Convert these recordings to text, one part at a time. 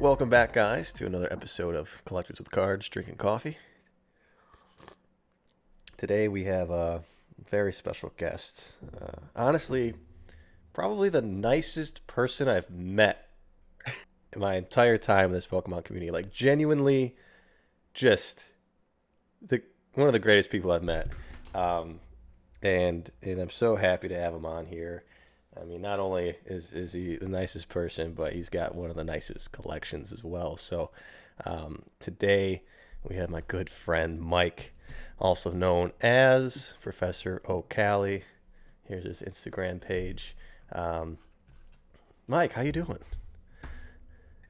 Welcome back, guys, to another episode of Collectors with Cards, Drinking Coffee. Today we have a very special guest. Honestly, probably the nicest person I've met in my entire time in this Pokemon community. Like, genuinely, just one of the greatest people I've met. And I'm so happy to have him on here. I mean, not only is he the nicest person, but he's got one of the nicest collections as well. So today we have my good friend Mike, also known as professor.oak.cali. Here's his Instagram page. Mike, how you doing?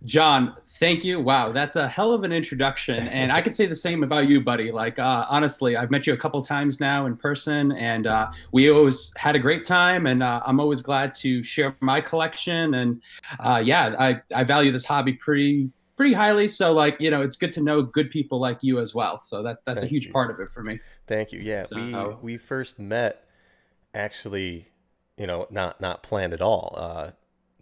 John, thank you. Wow, that's a hell of an introduction. And I could say the same about you, buddy. Like, honestly, I've met you a couple times now in person, and we always had a great time. And I'm always glad to share my collection. And I value this hobby pretty highly. So, like, it's good to know good people like you as well. So that's a Thank huge you. part of it for me. Thank you. Yeah, So, we first met actually, not planned at all,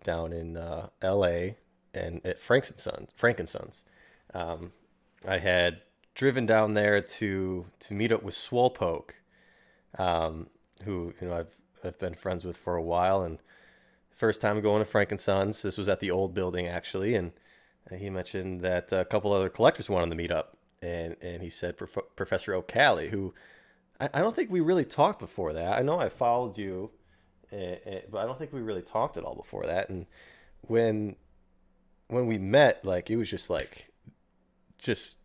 down in L.A. and at Frankensons. I had driven down there to meet up with Swolpoke, who I've been friends with for a while, and first time going to Frankensons. This was at the old building actually, and he mentioned that a couple other collectors wanted to meet up, and he said Professor O'Callaghan, who I don't think we really talked before that. I know I followed you, but I don't think we really talked at all before that. And when we met, like, it was just like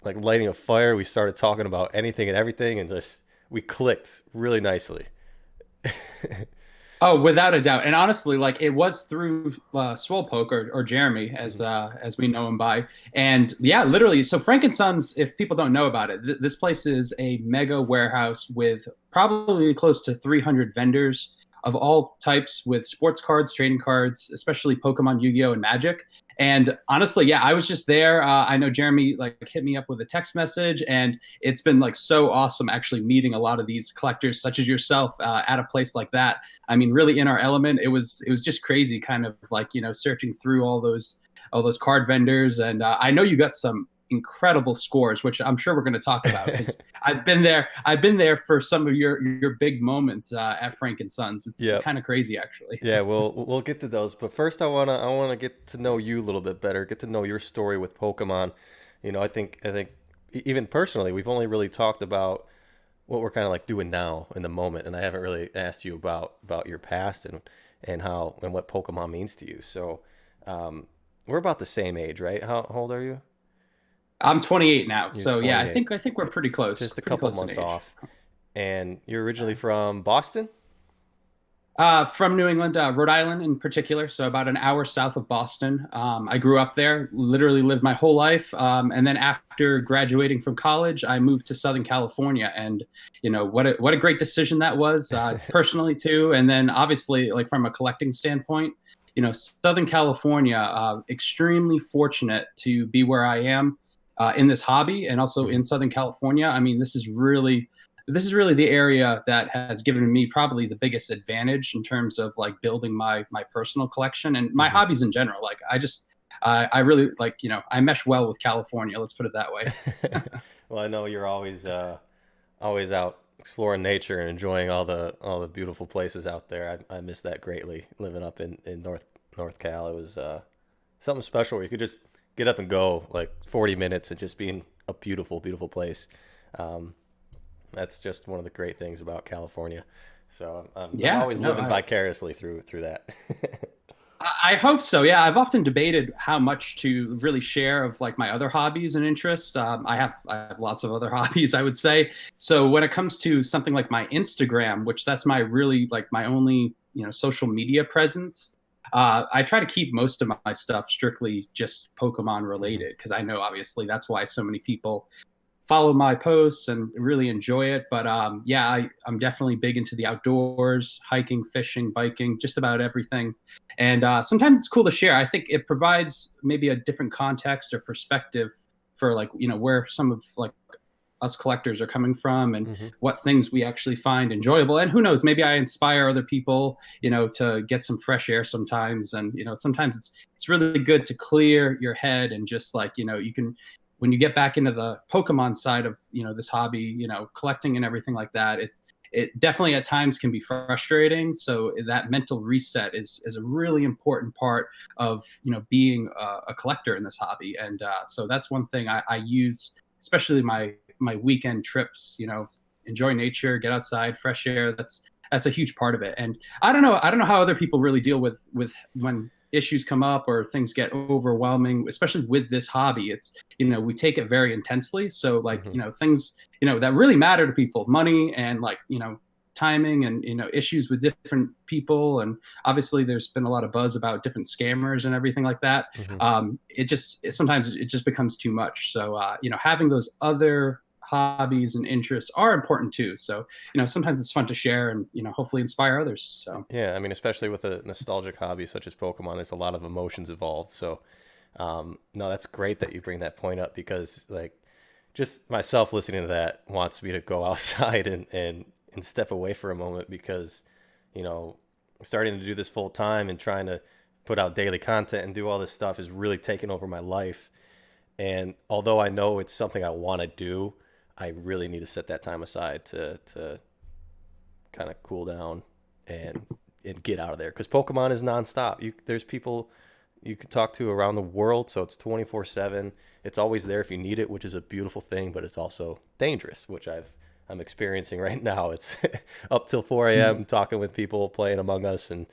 lighting a fire. We started talking about anything and everything, and just we clicked really nicely. oh, without a doubt. And honestly, like it was through Swolpoke or Jeremy, as we know him by. And yeah, literally. So Frankensons, if people don't know about it, this place is a mega warehouse with probably close to 300 vendors of all types, with sports cards, trading cards, especially Pokemon, Yu-Gi-Oh, and Magic. And honestly, yeah, I was just there. I know Jeremy like hit me up with a text message, and it's been like so awesome actually meeting a lot of these collectors, such as yourself, at a place like that. I mean, really in our element. It was just crazy, kind of like searching through all those card vendors, and I know you got some incredible scores, which I'm sure we're going to talk about because I've been there. I've been there for some of your big moments at Frank and Sons. It's Yeah. kind of crazy, actually. Yeah, we'll get to those, but first I wanna get to know you a little bit better, get to know your story with Pokemon. I think even personally, we've only really talked about what we're kind of like doing now in the moment, and I haven't really asked you about your past and how and what Pokemon means to you. So, we're about the same age, right? How old are you? I'm 28 now, You're so yeah, I 28, think I think we're pretty close, just a pretty couple close in months age. off, and you're originally from Boston. From New England, Rhode Island in particular, so about an hour south of Boston. I grew up there, literally lived my whole life, and then after graduating from college, I moved to Southern California, and what a great decision that was, personally too, and then obviously like from a collecting standpoint, Southern California, extremely fortunate to be where I am in this hobby, and also in Mhm. Southern California. I mean, this is really the area that has given me probably the biggest advantage in terms of like building my personal collection and my Mhm. hobbies in general. Like I really like I mesh well with California. Let's put it that way. Well, I know you're always out exploring nature and enjoying all the beautiful places out there. I miss that greatly. Living up in North Cal, it was something special where you could just get up and go like 40 minutes and just be in a beautiful place. Um, that's just one of the great things about California. So I'm Yeah, always no, living vicariously through that. I hope so. Yeah, I've often debated how much to really share of like my other hobbies and interests. I have lots of other hobbies, I would say. So when it comes to something like my Instagram, which that's my really like my only social media presence, I try to keep most of my stuff strictly just Pokemon Mhm. related because I know obviously that's why so many people follow my posts and really enjoy it. But yeah, I'm definitely big into the outdoors, hiking, fishing, biking, just about everything. And sometimes it's cool to share. I think it provides maybe a different context or perspective for like where some of like us collectors are coming from, and Hmm. what things we actually find enjoyable. And who knows, maybe I inspire other people, to get some fresh air sometimes. And sometimes it's really good to clear your head and just like you can, when you get back into the Pokemon side of this hobby, collecting and everything like that, it definitely at times can be frustrating. So that mental reset is a really important part of being a collector in this hobby. And so that's one thing I use, especially my weekend trips. Enjoy nature, get outside, fresh air. That's a huge part of it. And I don't know how other people really deal with when issues come up or things get overwhelming, especially with this hobby. It's we take it very intensely. So like Hmm. things that really matter to people, money and like timing and issues with different people. And obviously there's been a lot of buzz about different scammers and everything like that. Hmm. Sometimes it just becomes too much. So having those other hobbies and interests are important too. So sometimes it's fun to share and hopefully inspire others. So Yeah, I mean, especially with a nostalgic hobby such as Pokemon, there's a lot of emotions involved. So, no, that's great that you bring that point up because, like, just myself listening to that wants me to go outside and step away for a moment because, you know, starting to do this full time and trying to put out daily content and do all this stuff is really taking over my life. And although I know it's something I want to do, I really need to set that time aside to kind of cool down and and get out of there because Pokemon is nonstop. There's people you can talk to around the world, so it's 24/7. It's always there if you need it, which is a beautiful thing, but it's also dangerous, which I'm experiencing right now. It's up till 4 a.m. talking with people, playing Among Us, and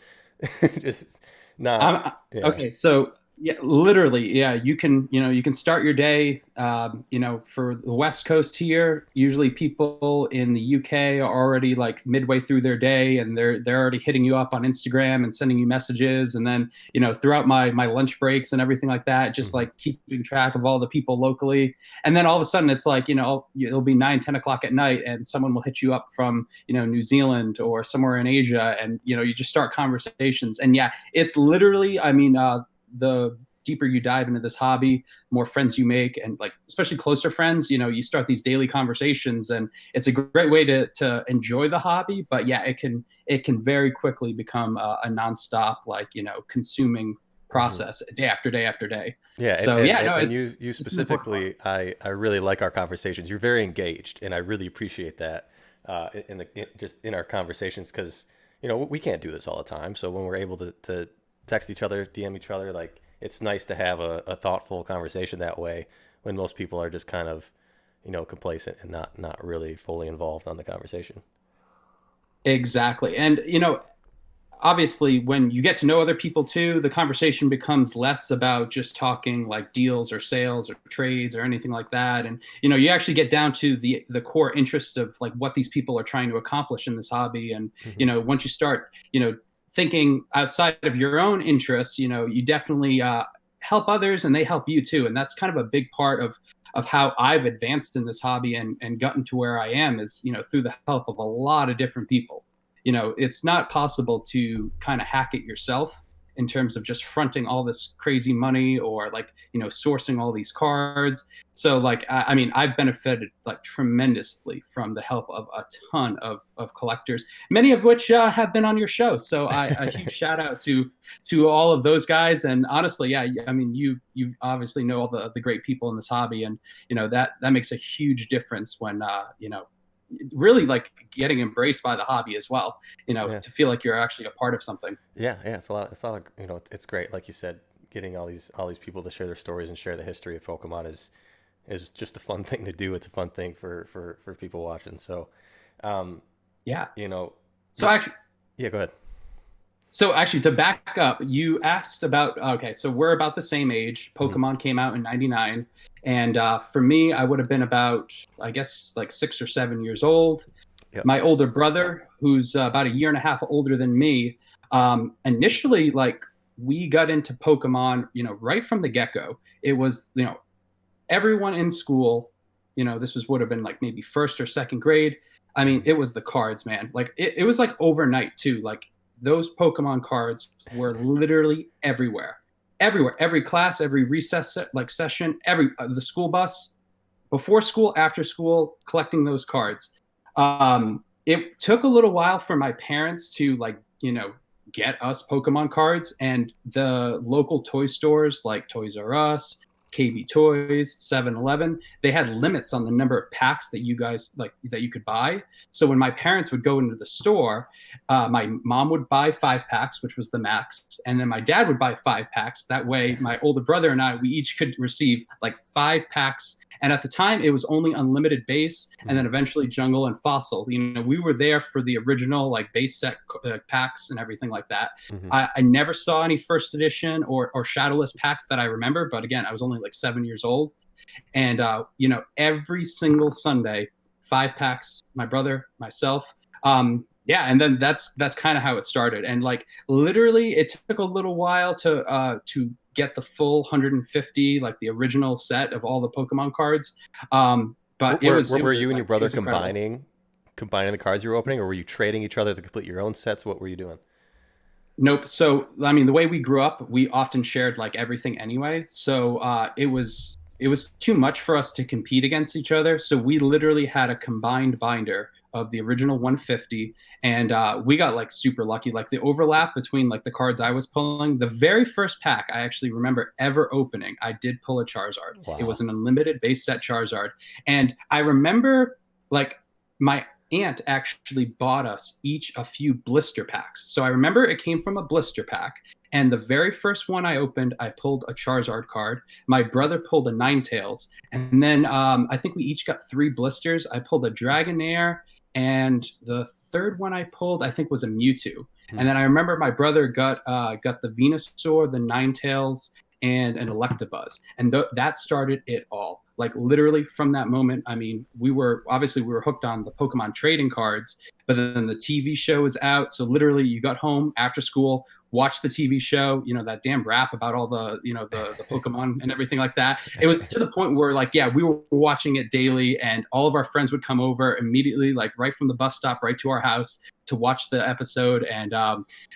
just not. I'm Yeah. okay. So yeah, literally, yeah. You can start your day. For the West Coast here, usually people in the UK are already like midway through their day, and they're already hitting you up on Instagram and sending you messages. And then throughout my lunch breaks and everything like that, just Hmm. like keeping track of all the people locally. And then all of a sudden, it's like it'll be 9, 10 o'clock at night, and someone will hit you up from New Zealand or somewhere in Asia, and you just start conversations. And yeah, it's literally, I mean, the deeper you dive into this hobby, more friends you make, and like especially closer friends, you start these daily conversations, and it's a great way to enjoy the hobby. But yeah, it can very quickly become a nonstop, like consuming Hmm. process day after day after day. Yeah, and, So and, yeah, and no, and it's you it's an important part. specifically, I really like our conversations. You're very engaged, and I really appreciate that just in our conversations because we can't do this all the time. So when we're able to text each other, DM each other, like it's nice to have a thoughtful conversation that way when most people are just kind of complacent and not really fully involved on the conversation. Exactly. And obviously when you get to know other people too, the conversation becomes less about just talking like deals or sales or trades or anything like that. And you actually get down to the core interest of like what these people are trying to accomplish in this hobby. And Hmm. once you start thinking outside of your own interests, you definitely help others and they help you too. And that's kind of a big part of how I've advanced in this hobby and gotten to where I am is through the help of a lot of different people. It's not possible to kind of hack it yourself in terms of just fronting all this crazy money or like sourcing all these cards. So like I mean I've benefited like tremendously from the help of a ton of collectors, many of which have been on your show. So a huge shout out to all of those guys. And honestly, yeah, I mean you obviously know all the great people in this hobby, and that makes a huge difference when really like getting embraced by the hobby as well, Yeah. to feel like you're actually a part of something. Yeah, it's a lot. It's a lot of it's great. Like you said, getting all these people to share their stories and share the history of Pokemon is just a fun thing to do. It's a fun thing for people watching. So, um, Yeah. you know, So actually, yeah. Go ahead. so actually, to back up, you asked about, okay, so we're about the same age. Hmm. Pokemon came out in '99. And for me, I would have been about, I guess, like 6 or 7 years old. Yep. My older brother, who's about a year and a half older than me, initially, like, we got into Pokemon, right from the get go. It was, everyone in school, this would have been like maybe first or second grade. I mean, Hmm. it was the cards, man. Like it was like overnight too. Like those Pokemon cards were literally everywhere, everywhere, every class, every recess like session, every the school bus. before school, after school, collecting those cards. It took a little while for my parents to like, get us Pokemon cards, and the local toy stores like Toys R Us, KB Toys, 7-Eleven, they had limits on the number of packs that you guys like that you could buy. So when my parents would go into the store, my mom would buy 5 packs, which was the max, and then my dad would buy 5 packs. That way, my older brother and I, we each could receive like 5 packs. And at the time, it was only unlimited base, and then eventually jungle and fossil. We were there for the original like base set packs and everything like that. Hmm. I never saw any first edition or Shadowless packs that I remember, but again, I was only like 7 years old. And every single Sunday, 5 packs, my brother, myself. Yeah, and then that's kind of how it started. And like literally, it took a little while to get the full 150, like the original set of all the Pokemon cards. But Were you and your brother incredible. combining the cards you were opening, or were you trading each other to complete your own sets? What were you doing? Nope. So, I mean, the way we grew up, we often shared like everything anyway. So, it was too much for us to compete against each other. So we literally had a combined binder of the original 150, and we got like super lucky. Like the overlap between like the cards I was pulling, the very first pack I actually remember ever opening, I did pull a Charizard. It was Wow. an unlimited base set Charizard, and I remember like my aunt actually bought us each a few blister packs. So I remember it came from a blister pack. And the very first one I opened, I pulled a Charizard card. My brother pulled a Ninetales. And then I think we each got 3 blisters. I pulled a Dragonair. And the third one I pulled, I think, was a Mewtwo. Hmm. And then I remember my brother got the Venusaur, the Ninetales, and an Electabuzz. And that started it all. Like literally from that moment, I mean, we were hooked on the Pokemon trading cards, but then the TV show was out. So literally you got home after school, watched the TV show, that damn rap about all the Pokemon and everything like that. It was to the point where like, yeah, we were watching it daily, and all of our friends would come over immediately, like right from the bus stop, right to our house to watch the episode. And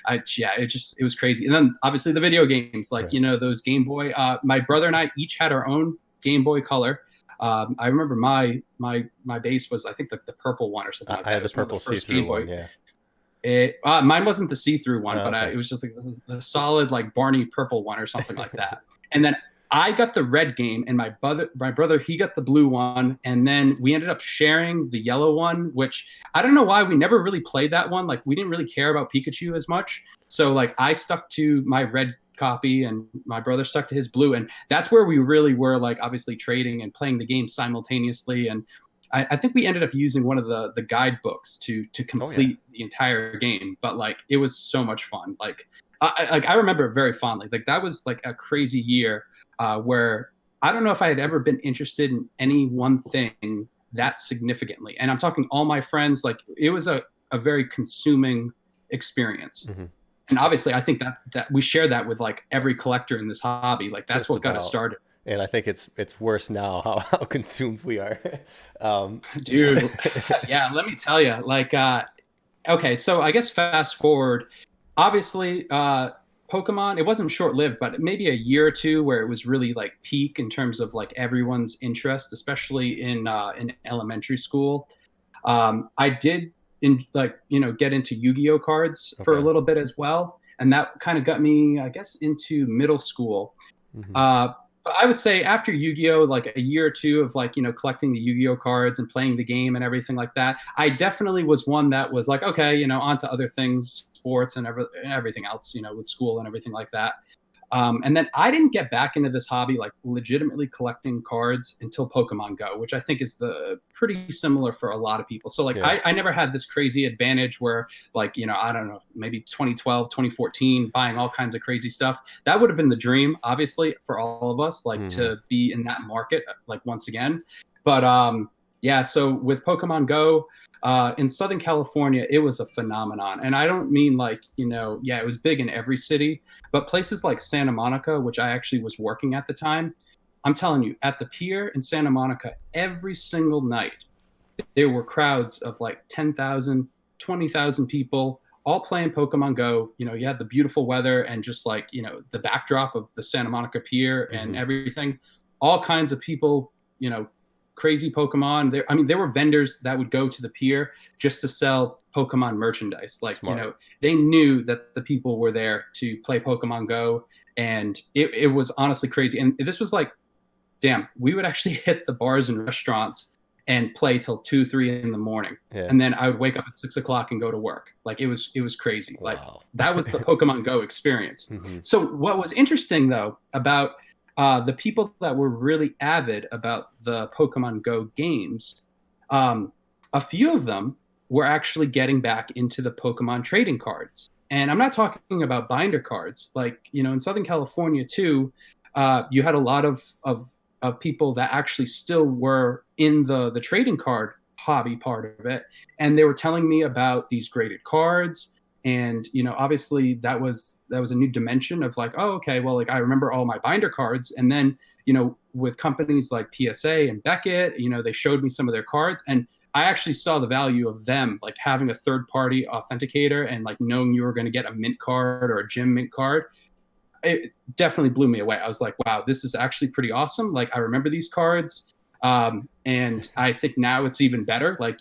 it was crazy. And then obviously the video games, like, Right. those Game Boy, my brother and I each had our own Game Boy Color. I remember my base was, I think, the purple one or something like I that. had It the was one of the purple first see-through Game one. Boy. Yeah. Mine wasn't the see-through one, but Okay. it was just like the solid like Barney purple one or something like that. And then I got the red game, and my brother he got the blue one, and then we ended up sharing the yellow one, which I don't know why we never really played that one. Like we didn't really care about Pikachu as much, so like I stuck to my red copy, and my brother stuck to his blue, and that's where we really were like obviously trading and playing the game simultaneously. And I think we ended up using one of the guidebooks to Oh yeah. complete the entire game. But like it was so much fun. Like I remember it very fondly. Like that was like a crazy year where I don't know if I had ever been interested in any one thing that significantly. And I'm talking all my friends. Like it was a very consuming experience. Hmm. And obviously, I think that we share that with like every collector in this hobby. Like that's Just what got us about. started. And I think it's worse now how consumed we are. um, Dude, yeah, let me tell you, like, okay, so I guess fast forward, obviously, Pokemon, it wasn't short lived, but maybe a year or two where it was really like peak in terms of like everyone's interest, especially in elementary school. I did get into Yu-Gi-Oh cards for a okay. little bit as well, and that kind of got me, I guess, into middle school. Hmm. Uh, but I would say after Yu-Gi-Oh, like a year or two of like, collecting the Yu-Gi-Oh cards and playing the game and everything like that, I definitely was one that was like, okay, on to other things, sports and everything else, with school and everything like that. And then I didn't get back into this hobby, like legitimately collecting cards, until Pokemon Go, which I think is the pretty similar for a lot of people. So like Yeah. I never had this crazy advantage where like, I don't know, maybe 2012, 2014, buying all kinds of crazy stuff. That would have been the dream, obviously, for all of us, like Hmm. to be in that market, like once again. But yeah, so with Pokemon Go, in Southern California, it was a phenomenon. And I don't mean like, yeah, it was big in every city, but places like Santa Monica, which I actually was working at the time, I'm telling you, at the pier in Santa Monica, every single night, there were crowds of like 10,000, 20,000 people all playing Pokemon Go. You had the beautiful weather and just like, the backdrop of the Santa Monica pier and Hmm. everything. All kinds of people, you know, crazy Pokemon. There were vendors that would go to the pier just to sell Pokemon merchandise. Like, Smart. they knew that the people were there to play Pokemon Go, and it was honestly crazy. And this was like, damn, we would actually hit the bars and restaurants and play till 2, 3 in the morning. Yeah. And then I would wake up at 6 o'clock and go to work. Like, it was crazy. Like, Wow. that was the Pokemon Go experience. Hmm. So what was interesting though about the people that were really avid about the Pokemon Go games, a few of them were actually getting back into the Pokemon trading cards. And I'm not talking about binder cards. Like, in Southern California too, you had a lot of people that actually still were in the trading card hobby part of it, and they were telling me about these graded cards. And obviously that was a new dimension of like, oh, okay, well, like, I remember all my binder cards. And then with companies like PSA and Beckett, they showed me some of their cards, and I actually saw the value of them, like having a third party authenticator and like knowing you were going to get a mint card or a gym mint card. It definitely blew me away. I was like, wow, this is actually pretty awesome. Like, I remember these cards. And I think now it's even better, like,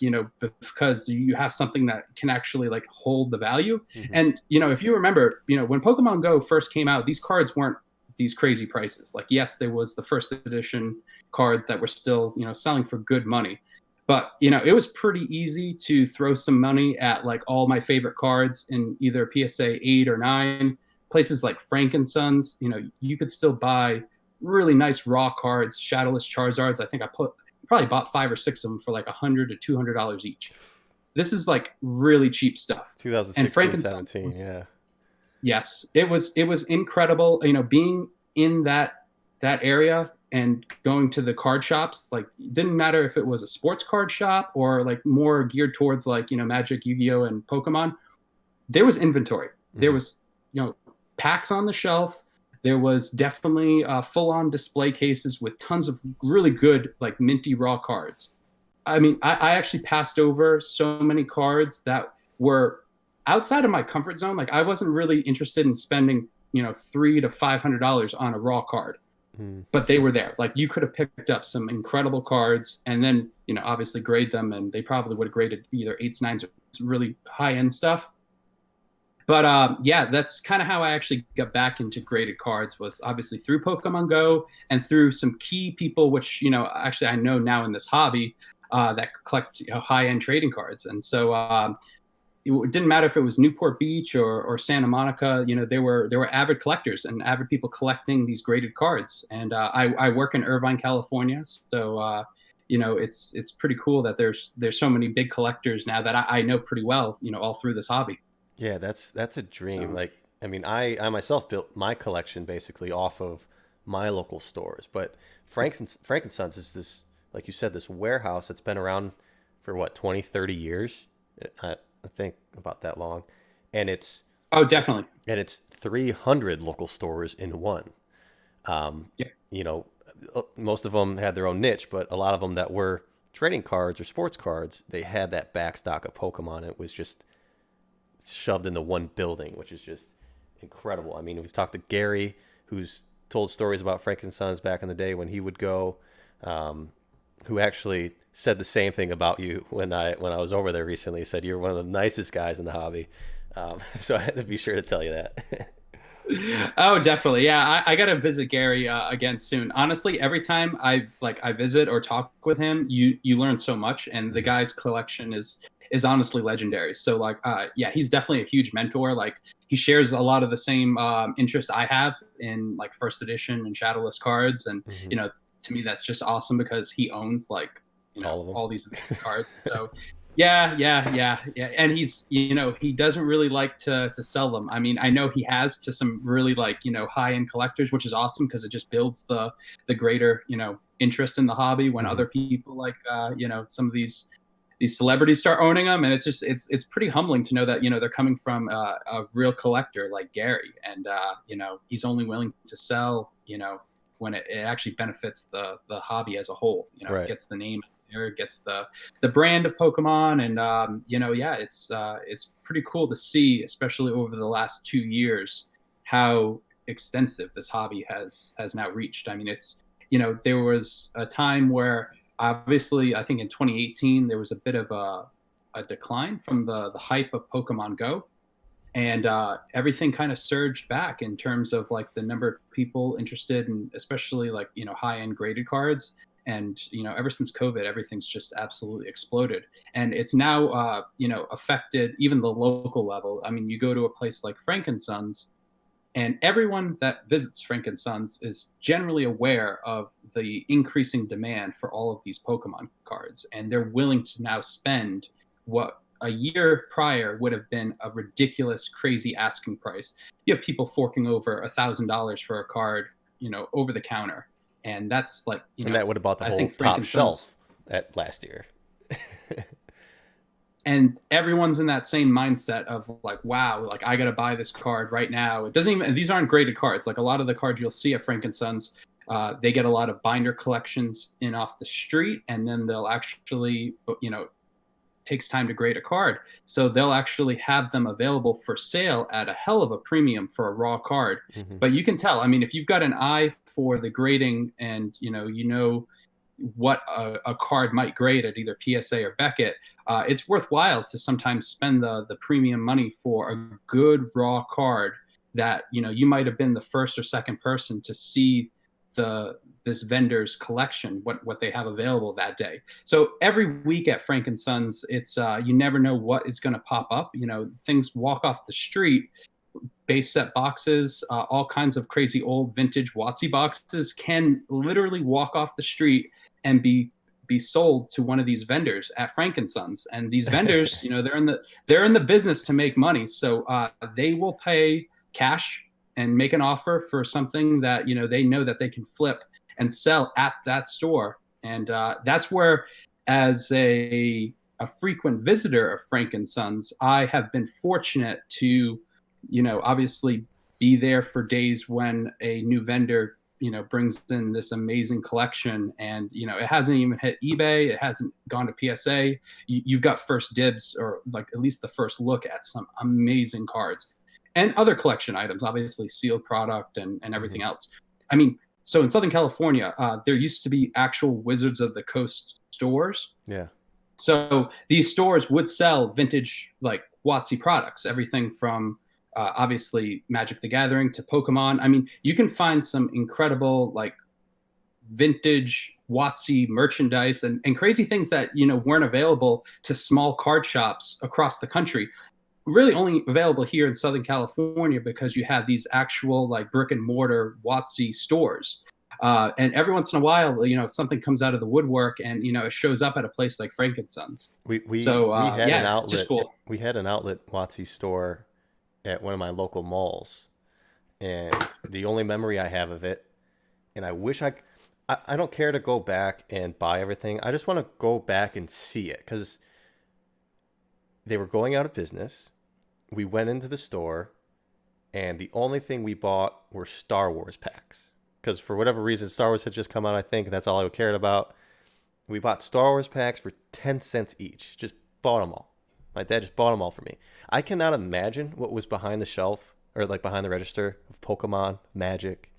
because you have something that can actually like hold the value. Hmm. And, if you remember, when Pokemon Go first came out, these cards weren't these crazy prices. Like, yes, there was the first edition cards that were still, selling for good money. But, it was pretty easy to throw some money at like all my favorite cards in either PSA 8 or 9. Places like Frankensons, you could still buy really nice raw cards, Shadowless Charizards. I think probably bought 5 or 6 of them for like $100 to $200 each. This is like really cheap stuff. And 2016, Frankenstein, 17. Yeah. yes, it was incredible. Being in that area and going to the card shops, like, it didn't matter if it was a sports card shop or like more geared towards like Magic, Yu-Gi-Oh, and Pokemon. There was inventory. There Hmm. was packs on the shelf. There was definitely full-on display cases with tons of really good, like, minty raw cards. I mean, I actually passed over so many cards that were outside of my comfort zone. Like, I wasn't really interested in spending, $300 to $500 on a raw card, Hmm. but they were there. Like, you could have picked up some incredible cards and then, obviously grade them, and they probably would have graded either eights, nines, or really high-end stuff. But yeah, that's kind of how I actually got back into graded cards, was obviously through Pokemon Go and through some key people, which actually I know now in this hobby, that collect high-end trading cards. And so it didn't matter if it was Newport Beach or Santa Monica. There were avid collectors and avid people collecting these graded cards. And I work in Irvine, California, so it's pretty cool that there's so many big collectors now that I know pretty well, all through this hobby. Yeah, that's a dream. So. Like, I mean, I myself built my collection basically off of my local stores, but Frankensons is this, like you said, this warehouse that's been around for what, 20, 30 years. I think about that long. And it's Oh, definitely. and it's 300 local stores in one. Um, Yeah. you know, most of them had their own niche, but a lot of them that were trading cards or sports cards, they had that backstock of Pokemon. It was just shoved into one building, which is just incredible. I mean, we've talked to Gary, who's told stories about Frankensons back in the day when he would go, who actually said the same thing about you when I was over there recently. He said you're one of the nicest guys in the hobby. So I had to be sure to tell you that. Oh, definitely. Yeah, I got to visit Gary again soon. Honestly, every time I visit or talk with him, you learn so much, and the Mhm. guy's collection is honestly legendary. So like, yeah, he's definitely a huge mentor. Like, he shares a lot of the same interests I have in like first edition and Shadowless cards, and Mhm. to me that's just awesome because he owns like All of all these amazing cards. So yeah, yeah, yeah, yeah. And he's, he doesn't really like to sell them. I mean, I know he has to some really like, high end collectors, which is awesome because it just builds the greater, interest in the hobby when them. other people like, some of these celebrities start owning them. And it's just, it's pretty humbling to know that, they're coming from a real collector like Gary. And, he's only willing to sell, when it actually benefits the hobby as a whole. It Right. gets the name there, it gets the brand of Pokemon, and yeah, it's pretty cool to see, especially over the last 2 years, how extensive this hobby has now reached. I mean, it's there was a time where Obviously, I think in 2018 there was a bit of a decline from the hype of Pokemon Go, and everything kind of surged back in terms of like the number of people interested in, especially like high end graded cards. And ever since COVID, everything's just absolutely exploded, and it's now affected even the local level. I mean, you go to a place like Frankensons, and everyone that visits Frankensons is generally aware of the increasing demand for all of these Pokemon cards, and they're willing to now spend what a year prior would have been a ridiculous, crazy asking price. You have people forking over $1,000 for a card, over the counter, and that's like, And that would have bought the I whole think top Frankensons, shelf at last year. and everyone's in that same mindset of like, wow, like I gotta buy this card right now. It doesn't even, these aren't graded cards. Like a lot of the cards you'll see at Frankensons, they get a lot of binder collections in off the street, and then they'll actually, takes time to grade a card. So they'll actually have them available for sale at a hell of a premium for a raw card. Mm-hmm. But you can tell, I mean, if you've got an eye for the grading, and what a card might grade at either PSA or Beckett, it's worthwhile to sometimes spend the premium money for a good raw card that you might have been the first or second person to see this vendor's collection, what they have available that day. So every week at Frankensons, it's you never know what is going to pop up. Things walk off the street. Base set boxes, all kinds of crazy old vintage WotC boxes can literally walk off the street and be sold to one of these vendors at Frankensons. And these vendors, they're in the business to make money, so they will pay cash and make an offer for something that they know that they can flip and sell at that store. And that's where, as a frequent visitor of Frankensons, I have been fortunate to obviously be there for days when a new vendor brings in this amazing collection, and it hasn't even hit eBay, it hasn't gone to PSA. You've got first dibs, or like at least the first look at some amazing cards and other collection items, obviously sealed product and everything else. I mean, so in Southern California, there used to be actual Wizards of the Coast stores. Yeah. So these stores would sell vintage like WotC products, everything from obviously Magic the Gathering to Pokemon. I mean, you can find some incredible like vintage WotC merchandise and crazy things that weren't available to small card shops across the country. Really only available here in Southern California because you have these actual like brick and mortar WotC stores. And every once in a while, something comes out of the woodwork and it shows up at a place like Frankensons. We had an it's outlet. just cool. We had an outlet WotC store at one of my local malls, and the only memory I have of it, and I wish I don't care to go back and buy everything. I just want to go back and see it because they were going out of business. We went into the store, and the only thing we bought were Star Wars packs. Because for whatever reason, Star Wars had just come out, I think. That's all I cared about. We bought Star Wars packs for 10 cents each. Just bought them all. My dad just bought them all for me. I cannot imagine what was behind the shelf, or like behind the register of Pokemon, Magic.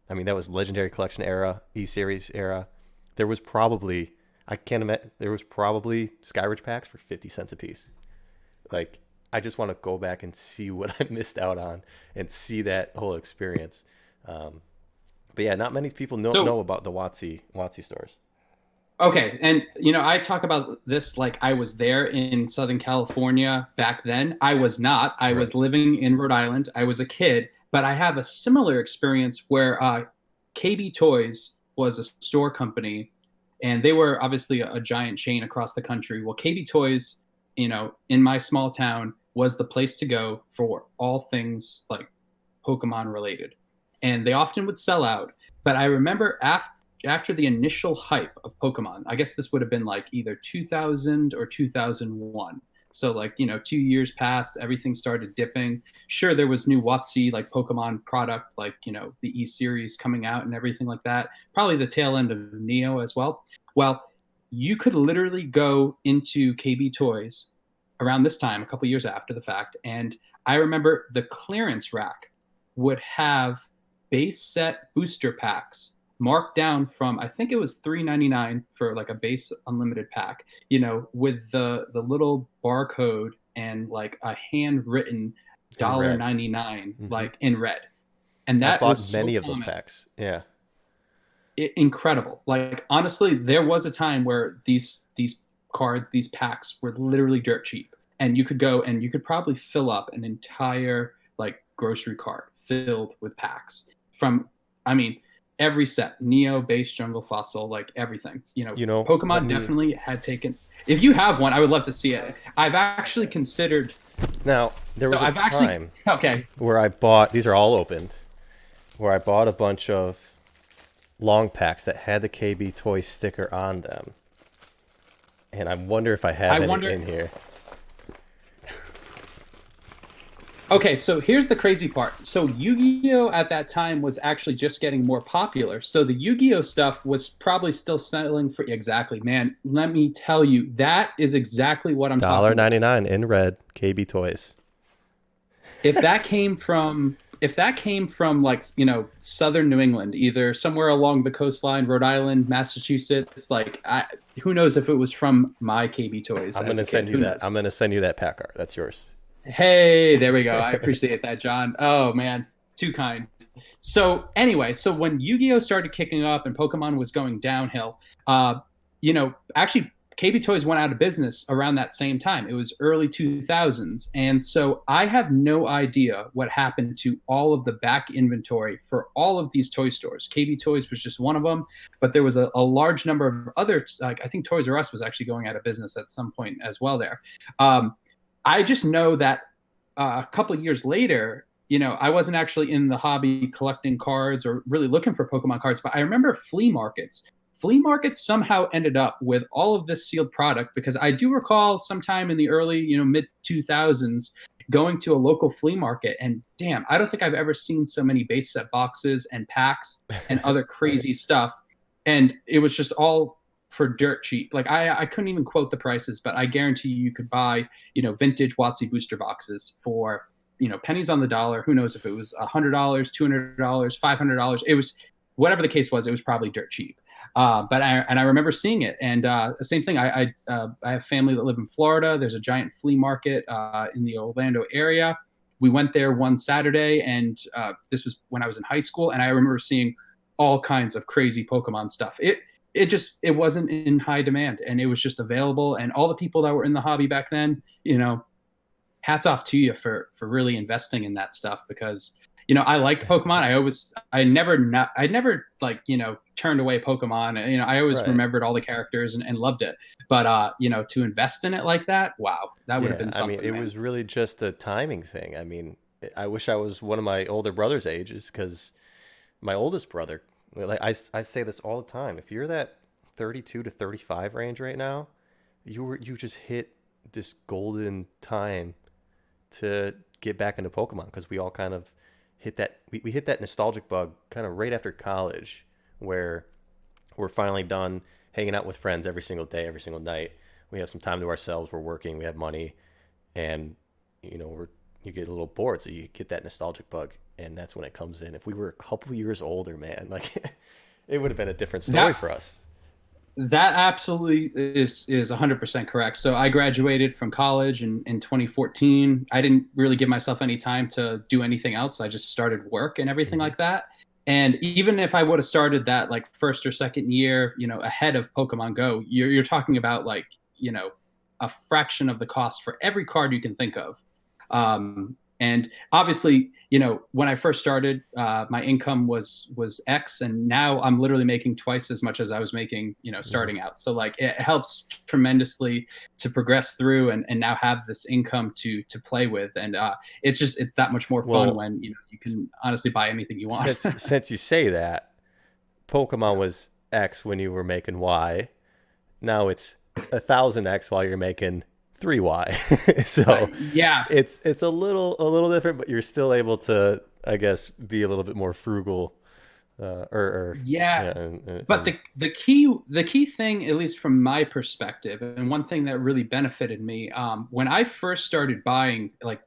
I mean, that was Legendary Collection era, E-Series era. There was probably, I can't imagine, there was probably Skyridge packs for 50 cents a piece. Like, I just want to go back and see what I missed out on and see that whole experience. But yeah, not many people know about the WotC stores. Okay, and I talk about this like I was there in Southern California back then. I was not. I was living in Rhode Island. I was a kid, but I have a similar experience where KB Toys was a store company, and they were obviously a giant chain across the country. Well, KB Toys, in my small town, was the place to go for all things like Pokemon related, and they often would sell out. But I remember after the initial hype of Pokemon, I guess this would have been like either 2000 or 2001. So like, 2 years passed, everything started dipping. Sure, there was new WotC like Pokemon product, like, the E-Series coming out and everything like that. Probably the tail end of Neo as well. Well, you could literally go into KB Toys around this time, a couple years after the fact. And I remember the clearance rack would have base set booster packs marked down from, I think it was $3.99 for like a base unlimited pack, with the little barcode and like a handwritten In red. 99 Hmm. like in red. And I've that bought was so many of those common. packs. Yeah. Incredible. Like honestly, there was a time where these cards, these packs were literally dirt cheap. And you could go and you could probably fill up an entire like grocery cart filled with packs from, I mean, every set, Neo, base, jungle, fossil, like everything. Let Pokemon me. definitely had taken. If you have one, I would love to see it. I've actually considered. Now, there So was a I've actually. time Okay. where I bought, these are all opened, where I bought a bunch of long packs that had the KB Toy sticker on them. And I wonder if I I have any wonder. in here. Okay, so here's the crazy part. So Yu-Gi-Oh at that time was actually just getting more popular. So the Yu-Gi-Oh stuff was probably still selling for exactly, man. Let me tell you, that is exactly what I'm talking about. 99 in red, KB Toys. If that came from like, southern New England, either somewhere along the coastline, Rhode Island, Massachusetts, like who knows if it was from my KB Toys I'm as gonna a kid. send you Who that. I'm knows? gonna send you that pack art. That's yours. Hey, there we go. I appreciate that, John. Oh man, too kind. So anyway, so when Yu-Gi-Oh started kicking up and Pokemon was going downhill, actually KB Toys went out of business around that same time. It was early 2000s. And so I have no idea what happened to all of the back inventory for all of these toy stores. KB Toys was just one of them, but there was a large number of other, like I think Toys R Us was actually going out of business at some point as well there. Um, I just know that a couple of years later, I wasn't actually in the hobby collecting cards or really looking for Pokemon cards, but I remember flea markets. Flea markets somehow ended up with all of this sealed product because I do recall sometime in the early, mid 2000s going to a local flea market and damn, I don't think I've ever seen so many base set boxes and packs and other crazy stuff. And it was just all for dirt cheap. Like I couldn't even quote the prices, but I guarantee you could buy, vintage WotC booster boxes for, pennies on the dollar. Who knows if it was $100, $200, $500. It was whatever the case was. It was probably dirt cheap. But I remember seeing it, and the same thing. I have family that live in Florida. There's a giant flea market in the Orlando area. We went there one Saturday, and this was when I was in high school, and I remember seeing all kinds of crazy Pokemon stuff. It wasn't in high demand, and it was just available. And all the people that were in the hobby back then, hats off to you for really investing in that stuff because I liked Pokemon. I never like turned away Pokemon. I always Right. remembered all the characters and loved it. But to invest in it like that, wow, that would have Yeah. been I mean, something, it man. was really just a timing thing. I mean, I wish I was one of my older brother's ages because my oldest brother, like I say this all the time. If you're that 32 to 35 range right now, you just hit this golden time to get back into Pokemon because we all kind of hit that we hit that nostalgic bug kind of right after college where we're finally done hanging out with friends every single day, every single night. We have some time to ourselves. We're working. We have money, and we're you get a little bored, so you get that nostalgic bug, and that's when it comes in. If we were a couple years older, man, like it would have been a different story That for us. That absolutely is 100% correct. So I graduated from college in 2014. I didn't really give myself any time to do anything else. I just started work and everything Hmm. like that. And even if I would have started that like first or second year, ahead of Pokemon Go, you're talking about like, a fraction of the cost for every card you can think of. And obviously, when I first started, my income was X, and now I'm literally making twice as much as I was making, Hmm. starting out. So like it helps tremendously to progress through and now have this income to play with, and it's that much more fun Well, when you can honestly buy anything you want. since you say that, Pokemon was X when you were making Y. Now it's 1,000x while you're making 3y. So Yeah, it's a little different, but you're still able to, I guess, be a little bit more frugal, or yeah. yeah, But the key thing, at least from my perspective, and one thing that really benefited me, when I first started buying like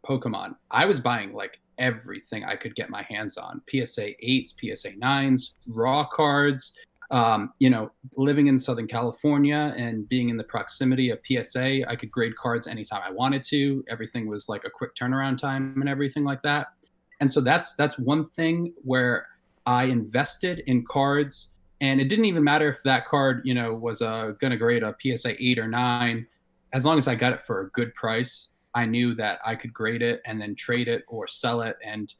Pokemon, I was buying like everything I could get my hands on. PSA 8s, PSA 9s, raw cards. Living in Southern California and being in the proximity of PSA, I could grade cards anytime I wanted to. Everything was like a quick turnaround time and everything like that. And so that's one thing where I invested in cards, and it didn't even matter if that card, was going to grade a PSA 8 or 9. As long as I got it for a good price, I knew that I could grade it and then trade it or sell it. And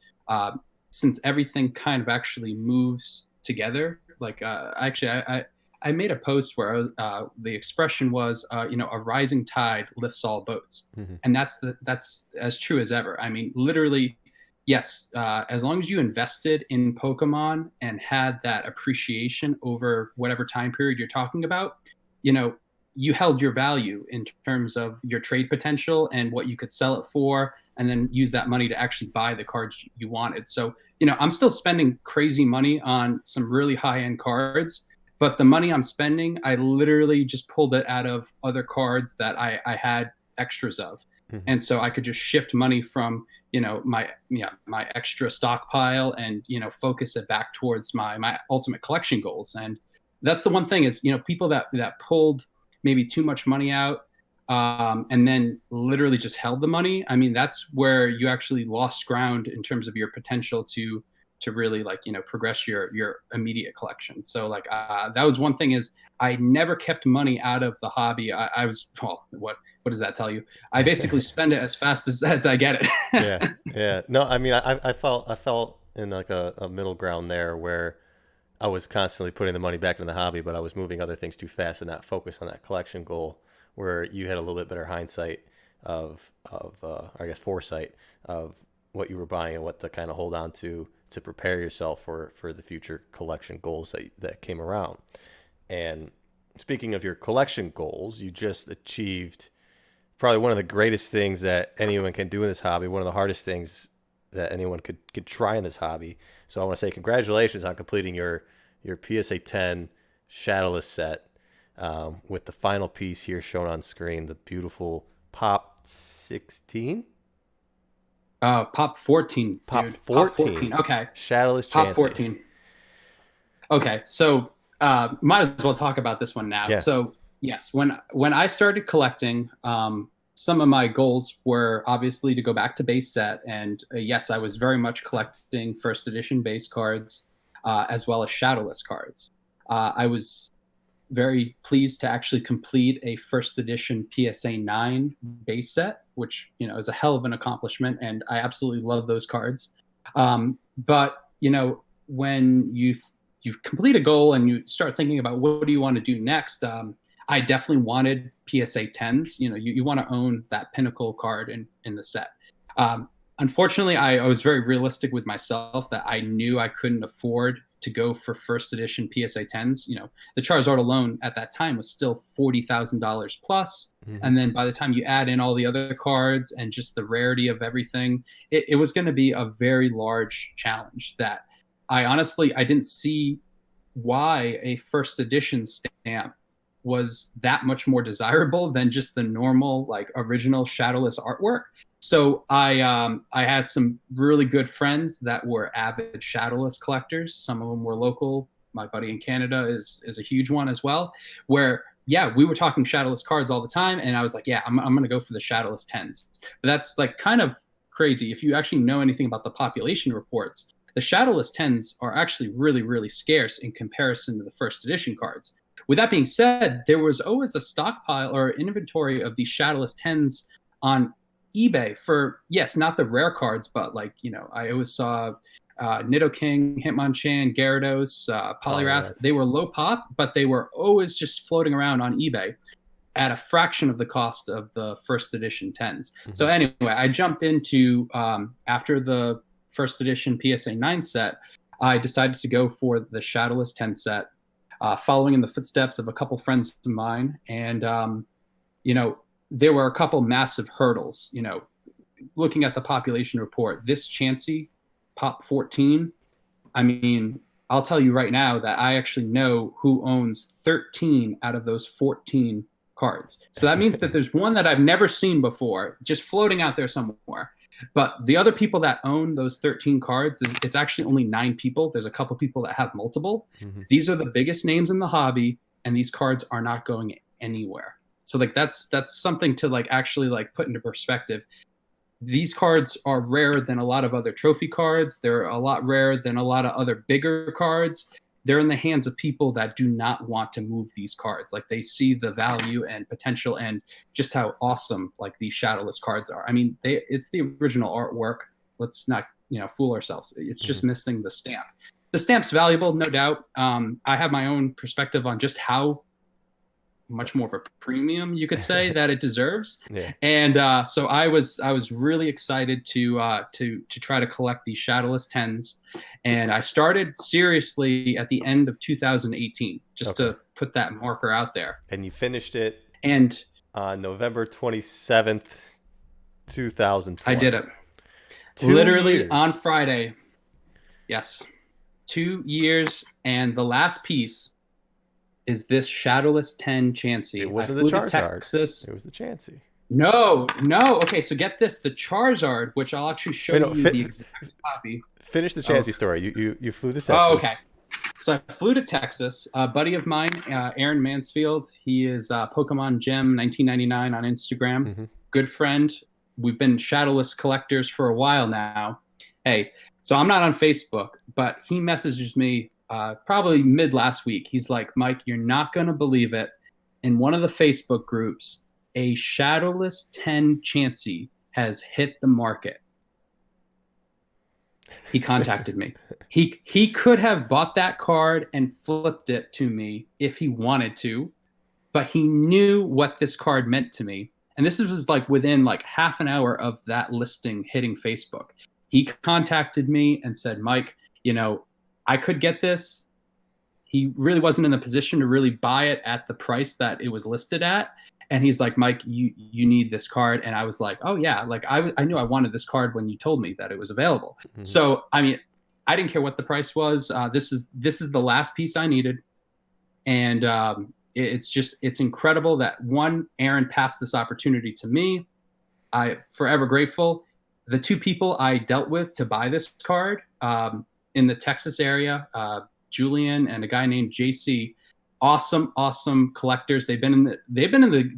since everything kind of actually moves together, like I made a post where the expression was, a rising tide lifts all boats, Mm-hmm. and that's as true as ever. I mean, literally, yes. As long as you invested in Pokemon and had that appreciation over whatever time period you're talking about, you held your value in terms of your trade potential and what you could sell it for, and then use that money to actually buy the cards you wanted. So, I'm still spending crazy money on some really high-end cards, but the money I'm spending, I literally just pulled it out of other cards that I had extras of. Mm-hmm. And so I could just shift money from, my extra stockpile and, focus it back towards my ultimate collection goals. And that's the one thing is, people that pulled maybe too much money out, and then literally just held the money. I mean, that's where you actually lost ground in terms of your potential to really progress your immediate collection. So like that was one thing is I never kept money out of the hobby. I was, well, what does that tell you? I basically spend it as fast as I get it. Yeah. No, I mean, I felt in like a middle ground there where I was constantly putting the money back into the hobby, but I was moving other things too fast and not focus on that collection goal, where you had a little bit better hindsight of I guess foresight of what you were buying and what to kind of hold on to prepare yourself for the future collection goals that came around. And speaking of your collection goals, you just achieved probably one of the greatest things that anyone can do in this hobby, one of the hardest things that anyone could try in this hobby. So I want to say congratulations on completing your PSA 10 Shadowless set, with the final piece here shown on screen, the beautiful Pop 16? Pop 14, Pop dude. 14. Pop 14. Okay. Shadowless Pop Chansey. 14. Okay. So might as well talk about this one now. Yeah. So yes, when I started collecting, some of my goals were obviously to go back to base set. And yes, I was very much collecting first edition base cards, as well as Shadowless cards. I was very pleased to actually complete a first edition PSA 9 base set, which, is a hell of an accomplishment. And I absolutely love those cards. But, when you complete a goal and you start thinking about what do you want to do next, I definitely wanted PSA 10s. You want to own that pinnacle card in the set. Unfortunately, I was very realistic with myself that I knew I couldn't afford to go for first edition PSA 10s. The Charizard alone at that time was still $40,000 plus. Mm-hmm. And then by the time you add in all the other cards and just the rarity of everything, it was going to be a very large challenge that I didn't see why a first edition stamp was that much more desirable than just the normal, like, original Shadowless artwork. So I had some really good friends that were avid Shadowless collectors. Some of them were local. My buddy in Canada is a huge one as well, where, yeah, we were talking Shadowless cards all the time. And I was like, yeah, I'm going to go for the Shadowless 10s. But that's like kind of crazy. If you actually know anything about the population reports, the Shadowless 10s are actually really, really scarce in comparison to the first edition cards. With that being said, there was always a stockpile or inventory of these Shadowless 10s on eBay for, yes, not the rare cards, but like, I always saw Nidoking, Hitmonchan, Gyarados, Poliwrath. They were low pop, but they were always just floating around on eBay at a fraction of the cost of the first edition 10s. Mm-hmm. So anyway, I jumped into, after the first edition PSA 9 set, I decided to go for the Shadowless 10 set, following in the footsteps of a couple friends of mine. And, there were a couple massive hurdles. Looking at the population report, this Chansey, Pop 14, I mean, I'll tell you right now that I actually know who owns 13 out of those 14 cards. So that means that there's one that I've never seen before, just floating out there somewhere. But the other people that own those 13 cards, it's actually only 9 people. There's a couple people that have multiple. Mm-hmm. These are the biggest names in the hobby, and these cards are not going anywhere. So like that's something to like actually like put into perspective. These cards are rarer than a lot of other trophy cards. They're a lot rarer than a lot of other bigger cards. They're in the hands of people that do not want to move these cards. Like they see the value and potential and just how awesome like these Shadowless cards are. I mean, it's the original artwork. Let's not, fool ourselves. It's just missing the stamp. The stamp's valuable, no doubt. I have my own perspective on just how much more of a premium you could say that it deserves. Yeah. And so I was really excited to try to collect these Shadowless 10s, and I started seriously at the end of 2018 just to put that marker out there. And you finished it and on November 27th, 2020. I did it 2 literally years. On Friday. Yes, 2 years, and the last piece is this Shadowless 10 Chansey. It wasn't the Charizard. It was the Chansey. No. Okay, so get this. The Charizard, which I'll actually show you the exact copy. Finish the Chansey story. You flew to Texas. Oh, okay. So I flew to Texas. A buddy of mine, Aaron Mansfield, he is Pokemon Gem 1999 on Instagram. Mm-hmm. Good friend. We've been Shadowless collectors for a while now. Hey, so I'm not on Facebook, but he messages me probably mid last week. He's like, Mike, you're not going to believe it. In one of the Facebook groups, a Shadowless 10 Chansey has hit the market. He contacted me. He could have bought that card and flipped it to me if he wanted to, but he knew what this card meant to me. And this was like within like half an hour of that listing hitting Facebook. He contacted me and said, Mike, I could get this. He really wasn't in the position to really buy it at the price that it was listed at. And he's like, Mike, you need this card. And I was like, oh yeah. Like I knew I wanted this card when you told me that it was available. Mm-hmm. So, I mean, I didn't care what the price was. This is the last piece I needed. And it's incredible that Aaron passed this opportunity to me. I'm forever grateful. The 2 people I dealt with to buy this card, in the Texas area, Julian and a guy named JC, awesome collectors. They've been in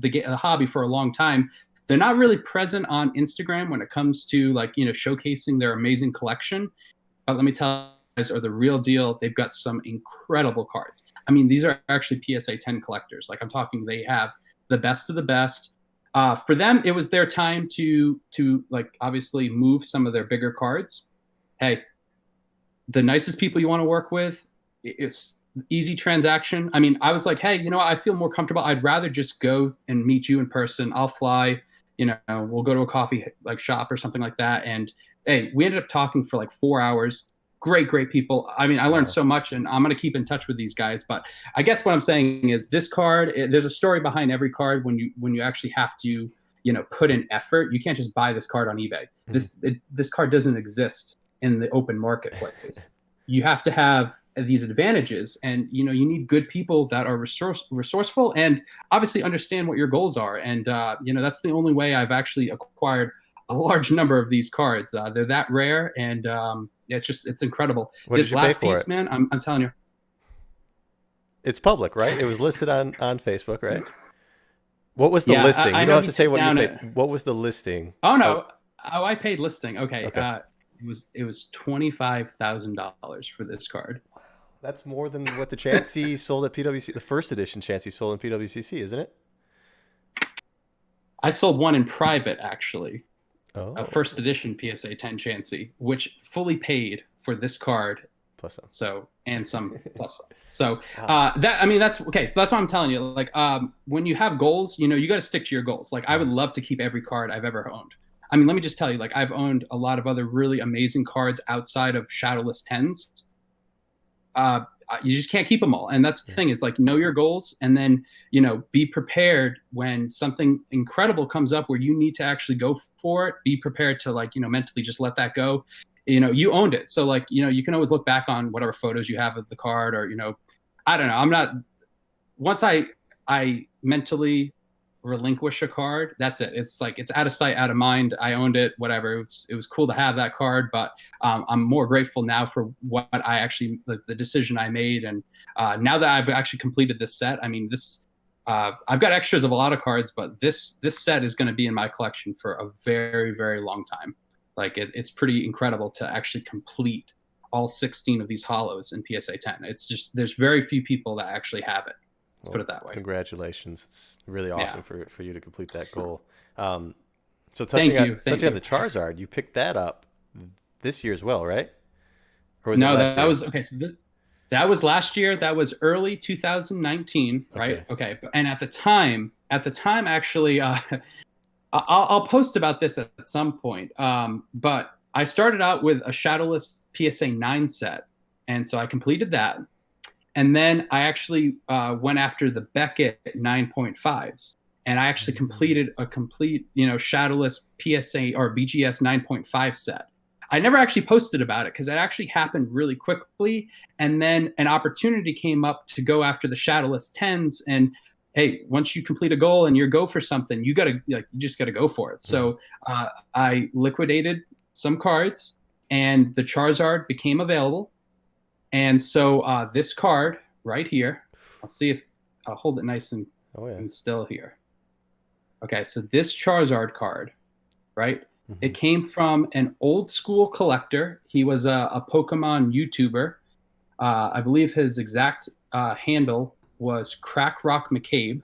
the hobby for a long time. They're not really present on Instagram when it comes to showcasing their amazing collection. But let me tell you guys, are the real deal. They've got some incredible cards. I mean, these are actually PSA 10 collectors. Like I'm talking, they have the best of the best. For them, it was their time to obviously move some of their bigger cards. Hey, the nicest people you want to work with, it's easy transaction. I mean, I was like, hey, I feel more comfortable. I'd rather just go and meet you in person. I'll fly, we'll go to a coffee shop or something like that. And hey, we ended up talking for like 4 hours. Great people. I mean, I learned so much, and I'm going to keep in touch with these guys. But I guess what I'm saying is this card, there's a story behind every card when you actually have to, put in effort. You can't just buy this card on eBay. Mm-hmm. This card doesn't exist in the open marketplace. You have to have these advantages, and you need good people that are resourceful and obviously understand what your goals are. And that's the only way I've actually acquired a large number of these cards. They're that rare, and it's incredible. This last piece, man, I'm telling you, it's public, right? It was listed on Facebook, right? What was the listing? You don't have to say what you paid. What was the listing? Oh no, I paid listing. Okay. It was $25,000 for this card. That's more than what the Chansey sold at PWC. The first edition Chansey sold in PWCC, isn't it? I sold one in private, actually. Oh. A first edition PSA 10 Chansey, which fully paid for this card. Plus some. So, and some plus some. So that's okay. So that's what I'm telling you. Like, when you have goals, you got to stick to your goals. Like, I would love to keep every card I've ever owned. I mean, let me just tell you, like, I've owned a lot of other really amazing cards outside of Shadowless 10s. You just can't keep them all. And that's the thing is, like, know your goals, and then, be prepared when something incredible comes up where you need to actually go for it. Be prepared to, like, mentally just let that go. You owned it. So, like, you can always look back on whatever photos you have of the card, or, I don't know. I'm not, once I mentally relinquish a card, that's it. It's like it's out of sight, out of mind. I owned it, whatever. It was cool to have that card, but I'm more grateful now for what I actually the decision I made, and now that I've actually completed this set. I mean, this I've got extras of a lot of cards, but this set is going to be in my collection for a very, very long time. Like it's pretty incredible to actually complete all 16 of these hollows in PSA 10. It's just there's very few people that actually have it. Let's Well, put it that way. congratulations. It's really Yeah. awesome for you to complete that goal. So Thank you. Thank touching on you. the Charizard, you picked that up this year as well, right? Or was it No, last that year? was okay. So that was last year. That was early 2019, right? Okay. Okay. And at the time, actually, I'll post about this at some point. But I started out with a Shadowless PSA 9 set, and so I completed that. And then I actually went after the Beckett 9.5s, and I actually completed a complete, Shadowless PSA or BGS 9.5 set. I never actually posted about it because it actually happened really quickly. And then an opportunity came up to go after the Shadowless 10s. And hey, once you complete a goal and you go for something, you just gotta go for it. Mhm. So I liquidated some cards, and the Charizard became available. And so this card right here, I'll see if I'll hold it nice Oh yeah. and still here. Okay, so this Charizard card, right? Hmm. It came from an old school collector. He was a Pokemon YouTuber. I believe his exact handle was Crack Rock McCabe.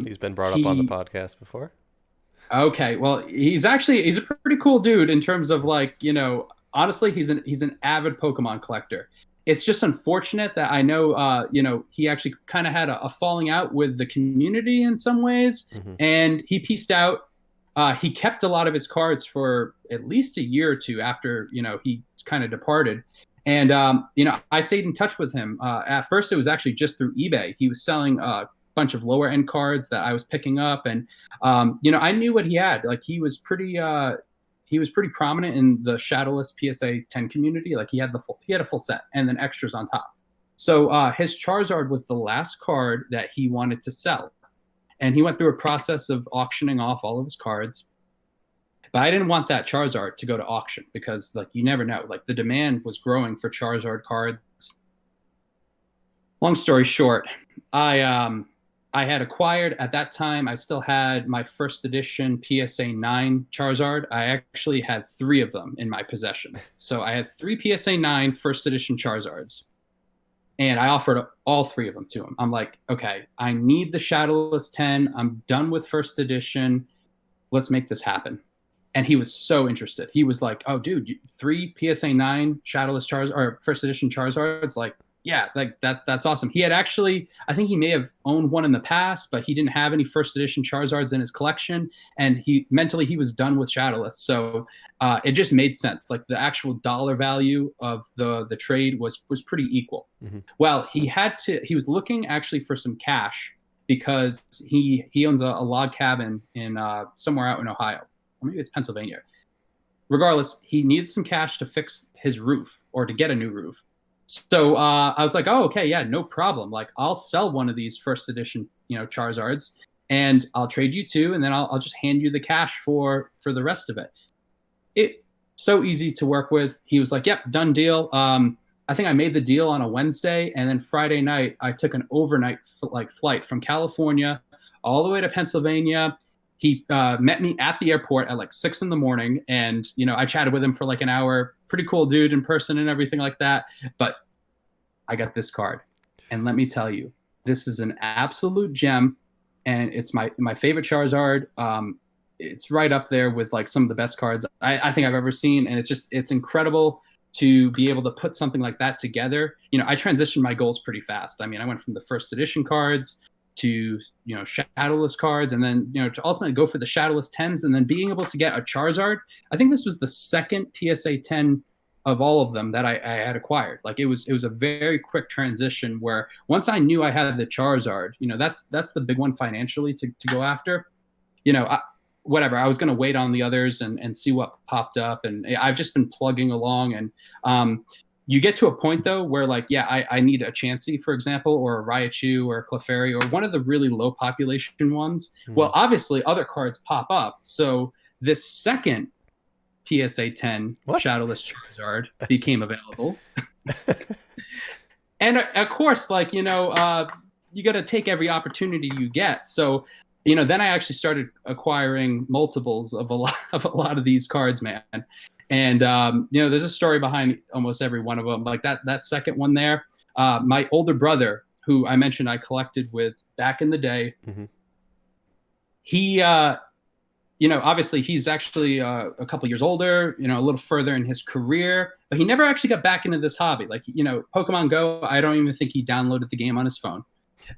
He's been brought up on the He podcast before. Okay, well, he's a pretty cool dude in terms of like, honestly, he's an avid Pokemon collector. It's just unfortunate that I know, he actually kind of had a falling out with the community in some ways, Hmm. and he pieced out. He kept a lot of his cards for at least a year or two after, he kind of departed. And, I stayed in touch with him. At first, it was actually just through eBay. He was selling bunch of lower end cards that I was picking up, and I knew what he had. Like he was pretty prominent in the Shadowless PSA 10 community. Like he had a full set and then extras on top. So his Charizard was the last card that he wanted to sell, and he went through a process of auctioning off all of his cards. But I didn't want that Charizard to go to auction because like you never know. Like the demand was growing for Charizard cards. Long story short, I had acquired at that time. I still had my first edition PSA 9 Charizard. I actually had three of them in my possession. So I had three PSA 9 first edition Charizards, and I offered all three of them to him. I'm like, okay, I need the Shadowless 10. I'm done with first edition. Let's make this happen. And he was so interested. He was like, "Oh, dude, three PSA 9 Shadowless Charizard or first edition Charizards, like." Yeah, like that's awesome. He had actually, I think he may have owned one in the past, but he didn't have any first edition Charizards in his collection, and he was done with Shadowless. So it just made sense. Like the actual dollar value of the trade was pretty equal. Hmm. Well, he was looking actually for some cash because he owns a log cabin in somewhere out in Ohio, or maybe it's Pennsylvania. Regardless, he needs some cash to fix his roof or to get a new roof. So I was like, oh, okay, yeah, no problem. Like, I'll sell one of these first edition, Charizards, and I'll trade you two, and then I'll just hand you the cash for the rest of it. It so easy to work with. He was like, yep, done deal. I think I made the deal on a Wednesday, and then Friday night I took an overnight flight from California all the way to Pennsylvania. He met me at the airport at like 6 in the morning, and I chatted with him for like an hour. Pretty cool dude in person and everything like that. But I got this card, and let me tell you, this is an absolute gem, and it's my favorite Charizard. It's right up there with like some of the best cards I think I've ever seen, and it's incredible to be able to put something like that together. I transitioned my goals pretty fast. I mean, I went from the first edition cards to Shadowless cards, and then to ultimately go for the Shadowless 10s, and then being able to get a Charizard. I think this was the second PSA 10 of all of them that I had acquired. Like it was a very quick transition where once I knew I had the Charizard, that's the big one financially to go after. Whatever, I was going to wait on the others and see what popped up, and I've just been plugging along. And You get to a point though where like, yeah, I need a Chansey, for example, or a Raichu or a Clefairy or one of the really low population ones. Hmm. Well, obviously other cards pop up. So this second PSA 10 What? Shadowless Charizard became available. And of course, like, you got to take every opportunity you get. So, then I actually started acquiring multiples of a lot of these cards, man. And there's a story behind almost every one of them. Like that second one there, my older brother, who I mentioned I collected with back in the day, Hmm. he obviously he's actually a couple years older, a little further in his career, but he never actually got back into this hobby. Like, Pokemon Go, I don't even think he downloaded the game on his phone.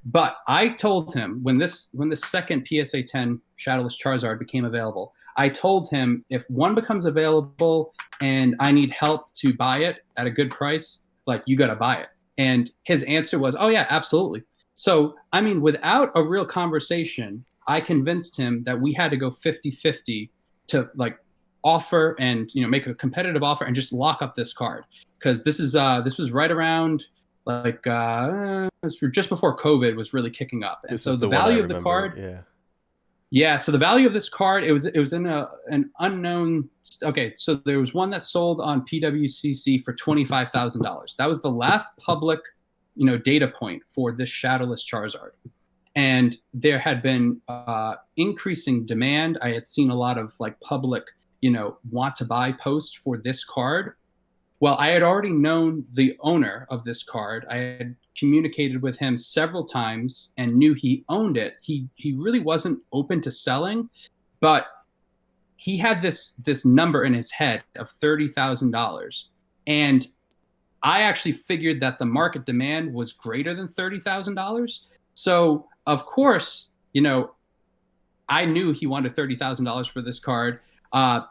But I told him when this second PSA 10 Shadowless Charizard became available, I told him if one becomes available and I need help to buy it at a good price, like you got to buy it. And his answer was, "Oh yeah, absolutely." So, I mean, without a real conversation, I convinced him that we had to go 50-50 to like offer and make a competitive offer and just lock up this card because this was right around like just before COVID was really kicking up. And This so is the the one I value of the remember. card, Yeah. yeah, so the value of this card, it was in an unknown. Okay, so there was one that sold on PWCC for $25,000. That was the last public, data point for this Shadowless Charizard, and there had been increasing demand. I had seen a lot of like public, want to buy posts for this card. Well, I had already known the owner of this card. I had communicated with him several times and knew he owned it. He really wasn't open to selling, but he had this number in his head of $30,000, and I actually figured that the market demand was greater than $30,000. So of course, I knew he wanted $30,000 for this card. Uh,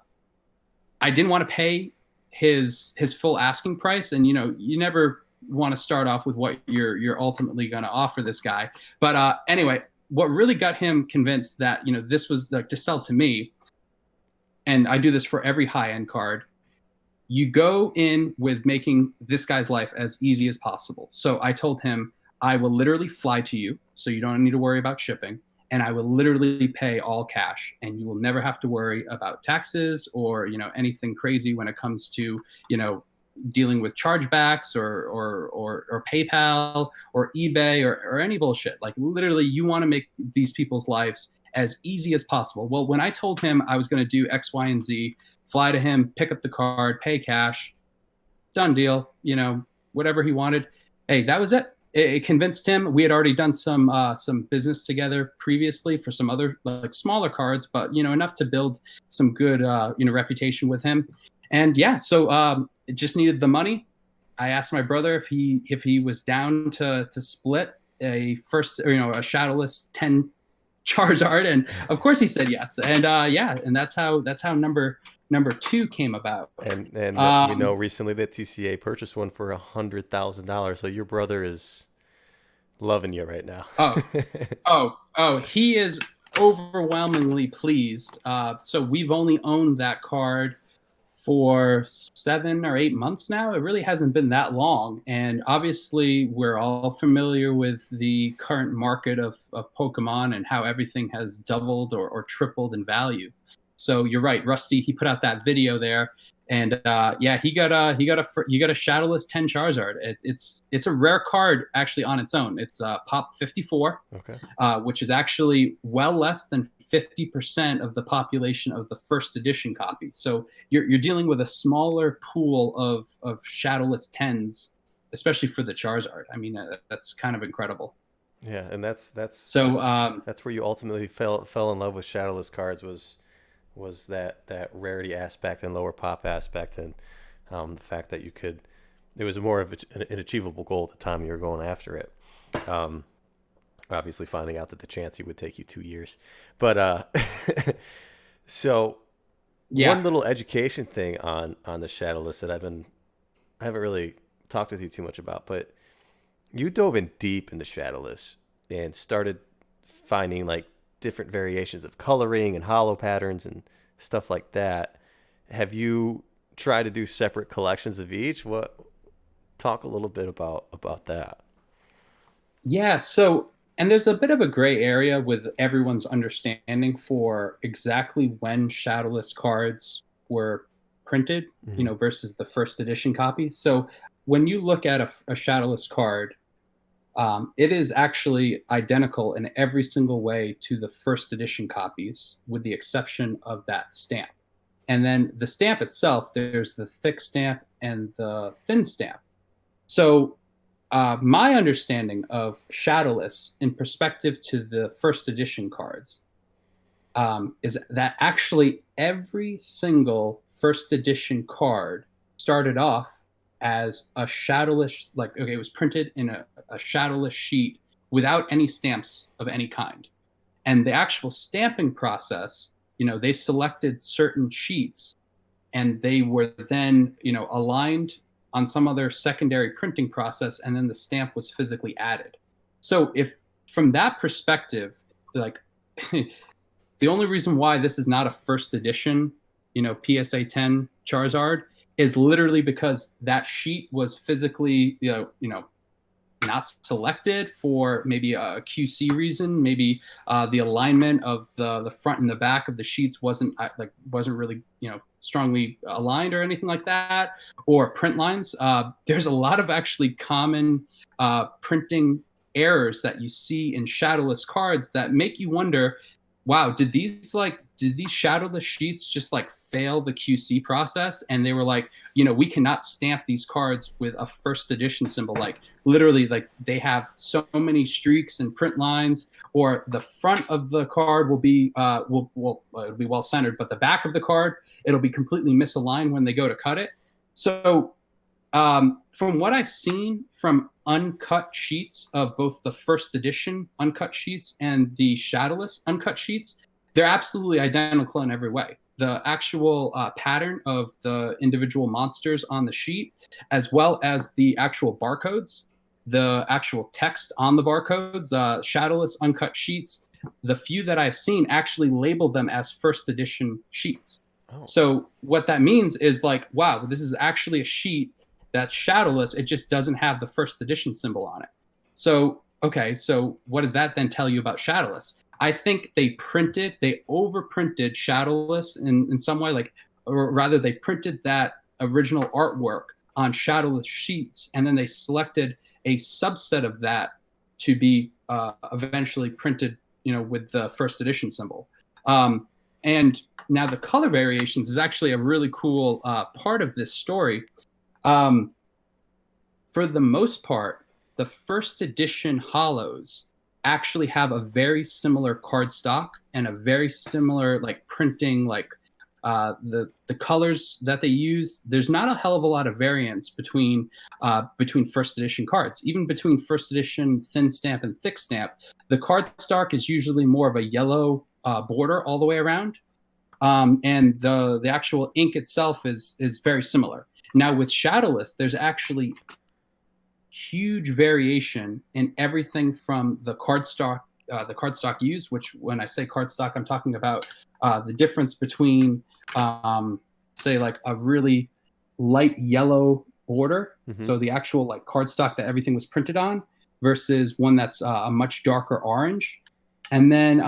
I didn't want to pay his full asking price, and you never want to start off with what you're ultimately going to offer this guy. But anyway, what really got him convinced that this was like to sell to me, and I do this for every high end card. You go in with making this guy's life as easy as possible. So I told him I will literally fly to you, so you don't need to worry about shipping, and I will literally pay all cash, and you will never have to worry about taxes or anything crazy when it comes to dealing with chargebacks or PayPal or eBay or any bullshit. Like literally, you want to make these people's lives as easy as possible. Well, when I told him I was going to do X, Y, and Z, fly to him, pick up the card, pay cash, done deal. Whatever he wanted. Hey, that was it. It convinced him. We had already done some business together previously for some other like smaller cards, but enough to build some good reputation with him. And yeah, so it just needed the money. I asked my brother if he was down to split a first a Shadowless 10 Charizard, and of course he said yes. And yeah, and that's how number two came about. And we know Um, recently that TCA purchased one for $100,000. So your brother is loving you right now. oh, oh, he is overwhelmingly pleased. So we've only owned that card for 7 or 8 months now. It really hasn't been that long. And obviously, we're all familiar with the current market of Pokemon and how everything has doubled or tripled in value. So you're right, Rusty. He put out that video there, and yeah, he got a Shadowless 10 Charizard. It's a rare card actually on its own. It's Pop 54, Okay. which is actually well less than 50% of the population of the first edition copy. So you're dealing with a smaller pool of Shadowless 10s, especially for the Charizard. I mean, that's kind of incredible. Yeah, and So that's where you ultimately fell in love with Shadowless cards was that rarity aspect and lower pop aspect, and the fact that you could, it was more of an achievable goal at the time you were going after it. Um, Obviously, finding out that the Chansey would take you 2 years, but so yeah, one little education thing on the Shadowless that I haven't really talked with you too much about, but you dove in deep in the Shadowless and started finding like different variations of coloring and hollow patterns and stuff like that. Have you tried to do separate collections of each? talk a little bit about that. Yeah, so and there's a bit of a gray area with everyone's understanding for exactly when Shadowless cards were printed, Hmm. versus the first edition copy. So when you look at a Shadowless card, it is actually identical in every single way to the first edition copies, with the exception of that stamp. And then the stamp itself, there's the thick stamp and the thin stamp. So my understanding of Shadowless in perspective to the first edition cards is that actually every single first edition card started off as a shadowless, like, okay, it was printed in a shadowless sheet without any stamps of any kind. And the actual stamping process, they selected certain sheets and they were then, aligned on some other secondary printing process, and then the stamp was physically added. So if from that perspective, like the only reason why this is not a first edition, PSA 10 Charizard is literally because that sheet was physically, not selected for maybe a QC reason. Maybe the alignment of the front and the back of the sheets wasn't really strongly aligned or anything like that, or print lines. There's a lot of actually common printing errors that you see in shadowless cards that make you wonder, wow, did these shadowless sheets just like fail the QC process? And they were like, we cannot stamp these cards with a first edition symbol. Like literally, like they have so many streaks and print lines, or the front of the card will be it'll be well centered, but the back of the card, it'll be completely misaligned when they go to cut it. So from what I've seen from uncut sheets of both the first edition uncut sheets and the Shadowless uncut sheets, they're absolutely identical in every way. The actual pattern of the individual monsters on the sheet, as well as the actual barcodes, the actual text on the barcodes, Shadowless uncut sheets, the few that I've seen actually label them as first edition sheets. Oh. So what that means is like, wow, this is actually a sheet that's shadowless. It just doesn't have the first edition symbol on it. So, okay, so what does that then tell you about shadowless? I think they overprinted shadowless in some way, like, or rather they printed that original artwork on shadowless sheets, and then they selected a subset of that to be eventually printed, with the first edition symbol. And now the color variations is actually a really cool part of this story. For the most part, the first edition hollows actually have a very similar cardstock and a very similar like printing, like the colors that they use. There's not a hell of a lot of variance between first edition cards, even between first edition thin stamp and thick stamp. The cardstock is usually more of a yellow border all the way around, and the actual ink itself is very similar. Now with Shadowless, there's actually huge variation in everything from the cardstock used, which when I say cardstock, I'm talking about the difference between, say, like a really light yellow border, Mm-hmm. so the actual like cardstock that everything was printed on, versus one that's a much darker orange. And then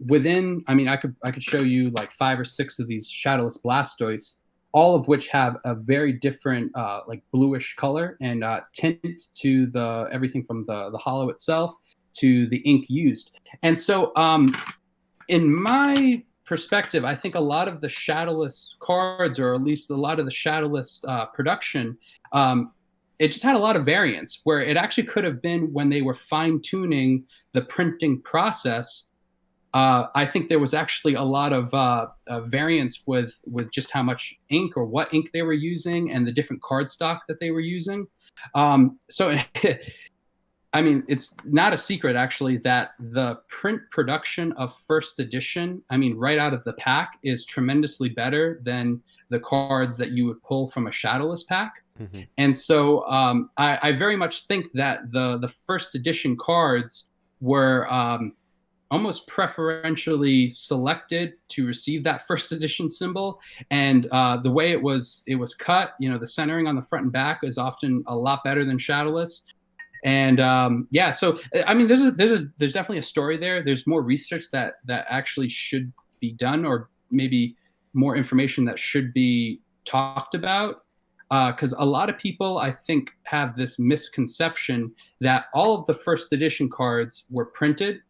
within, I mean, I could show you like 5 or 6 of these Shadowless Blastoise, all of which have a very different like bluish color and tint to the everything from the hollow itself to the ink used. And so in my perspective, I think a lot of the Shadowless cards, or at least a lot of the Shadowless production, it just had a lot of variance, where it actually could have been when they were fine-tuning the printing process. I think there was actually a lot of variance with just how much ink or what ink they were using and the different cardstock that they were using. So, I mean, it's not a secret actually that the print production of first edition, I mean, right out of the pack, is tremendously better than the cards that you would pull from a Shadowless pack. Mm-hmm. And so I very much think that the first edition cards were almost preferentially selected to receive that first edition symbol. And the way it was cut, the centering on the front and back is often a lot better than Shadowless. And yeah, so I mean, there's definitely a story there. There's more research that actually should be done, or maybe more information that should be talked about. Because a lot of people, I think, have this misconception that all of the first edition cards were printed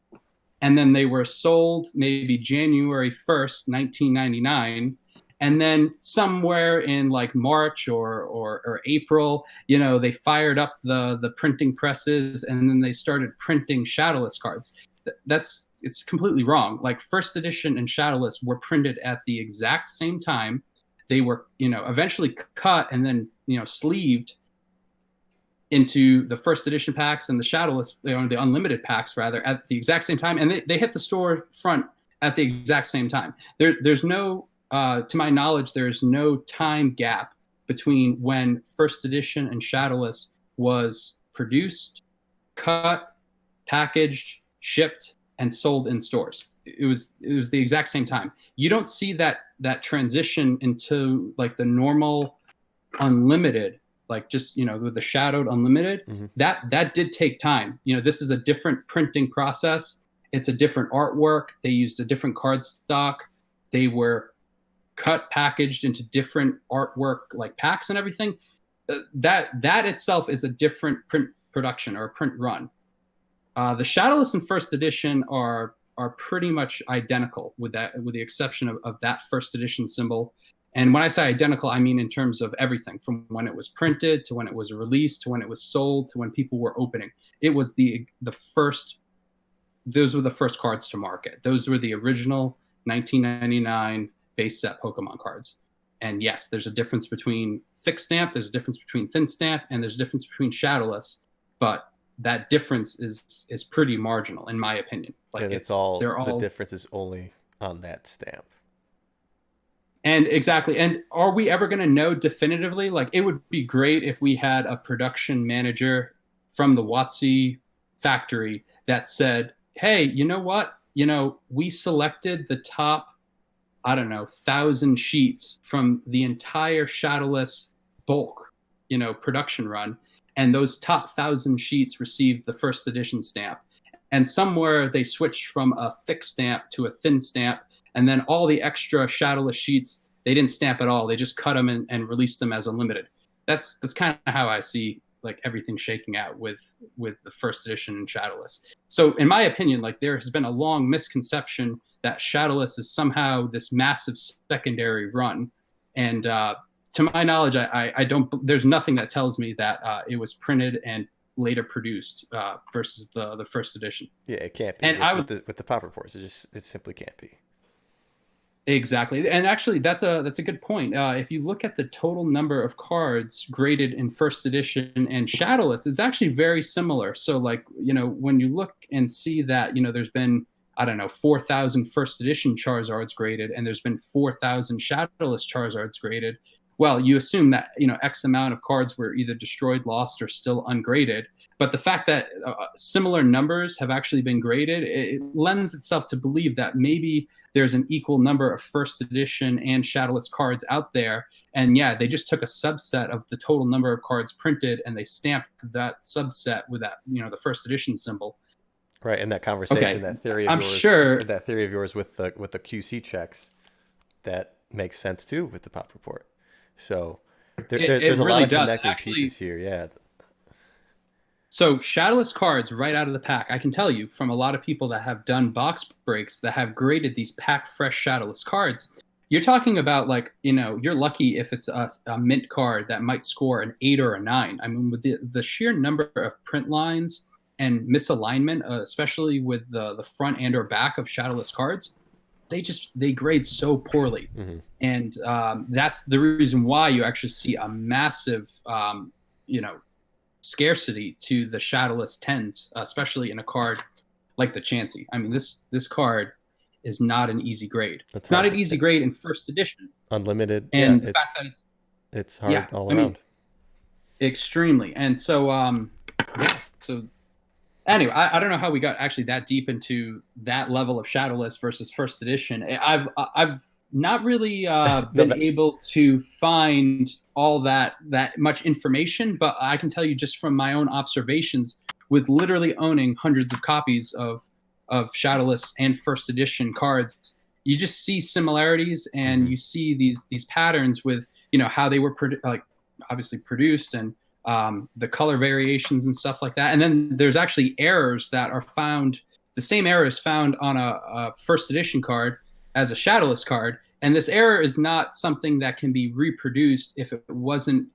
and then they were sold maybe January 1st, 1999. And then somewhere in like March or April, they fired up the printing presses and then they started printing Shadowless cards. It's completely wrong. Like first edition and Shadowless were printed at the exact same time. They were, eventually cut and then, sleeved into the first edition packs and the Shadowless, the unlimited packs rather, at the exact same time. And they hit the store front at the exact same time. There's no, to my knowledge, there's no time gap between when first edition and Shadowless was produced, cut, packaged, shipped, and sold in stores. It was the exact same time. You don't see that transition into like the normal unlimited, like just with the shadowed unlimited. Mm-hmm. That did take time. This is a different printing process. It's a different artwork. They used a different card stock. They were cut, packaged into different artwork like packs and everything. That itself is a different print production or print run. The Shadowless and first edition are pretty much identical, with the exception of that first edition symbol. And when I say identical, I mean in terms of everything from when it was printed to when it was released to when it was sold to when people were opening. It was the first. Those were the first cards to market. Those were the original 1999 base set Pokemon cards. And yes, there's a difference between thick stamp, there's a difference between thin stamp, and there's a difference between Shadowless. But that difference is pretty marginal, in my opinion. Like and the difference is only on that stamp. And exactly. And are we ever going to know definitively? Like, it would be great if we had a production manager from the WotC factory that said, hey, you know what? We selected the top, I don't know, 1,000 sheets from the entire Shadowless bulk, production run. And those top 1,000 sheets received the first edition stamp. And somewhere they switched from a thick stamp to a thin stamp. And then all the extra Shadowless sheets, they didn't stamp at all. They just cut them and released them as unlimited. That's kind of how I see like everything shaking out with the first edition and Shadowless. So in my opinion, like there has been a long misconception that Shadowless is somehow this massive secondary run. And to my knowledge, I don't. There's nothing that tells me that it was printed and later produced versus the first edition. Yeah, it can't be. And with the pop reports, it simply can't be. Exactly. And actually, that's a good point. If you look at the total number of cards graded in first edition and Shadowless, it's actually very similar. So like, when you look and see that, there's been, I don't know, 4,000 first edition Charizards graded, and there's been 4,000 Shadowless Charizards graded. Well, you assume that, X amount of cards were either destroyed, lost, or still ungraded. But the fact that similar numbers have actually been graded, it lends itself to believe that maybe there's an equal number of first edition and Shadowless cards out there. And yeah, they just took a subset of the total number of cards printed and they stamped that subset with that, the first edition symbol. Right, and that conversation, Okay. that theory of I'm yours, sure that theory of yours with the QC checks, that makes sense too with the pop report. So there's a really lot of does. connecting Actually, pieces here. Yeah. So Shadowless cards right out of the pack, I can tell you from a lot of people that have done box breaks that have graded these pack fresh Shadowless cards. You're talking about like, you're lucky if it's a mint card that might score an 8 or a 9. I mean, with the sheer number of print lines and misalignment, especially with the front and or back of Shadowless cards, they grade so poorly. Mm-hmm. And that's the reason why you actually see a massive, scarcity to the Shadowless 10s, especially in a card like the Chansey. I mean, this card is not an easy grade. It's not an easy grade in first edition. Unlimited. And yeah, the fact that it's hard all around. Extremely. And so, so Anyway, I don't know how we got actually that deep into that level of Shadowless versus first edition. I've not really No, been able to find all that much information, but I can tell you just from my own observations with literally owning hundreds of copies of Shadowless and first edition cards, you just see similarities and mhm. you see these patterns with how they were like obviously produced and the color variations and stuff like that. And then there's actually errors that are found. The same error is found on a first edition card as a shadowless card, and this error is not something that can be reproduced if it wasn't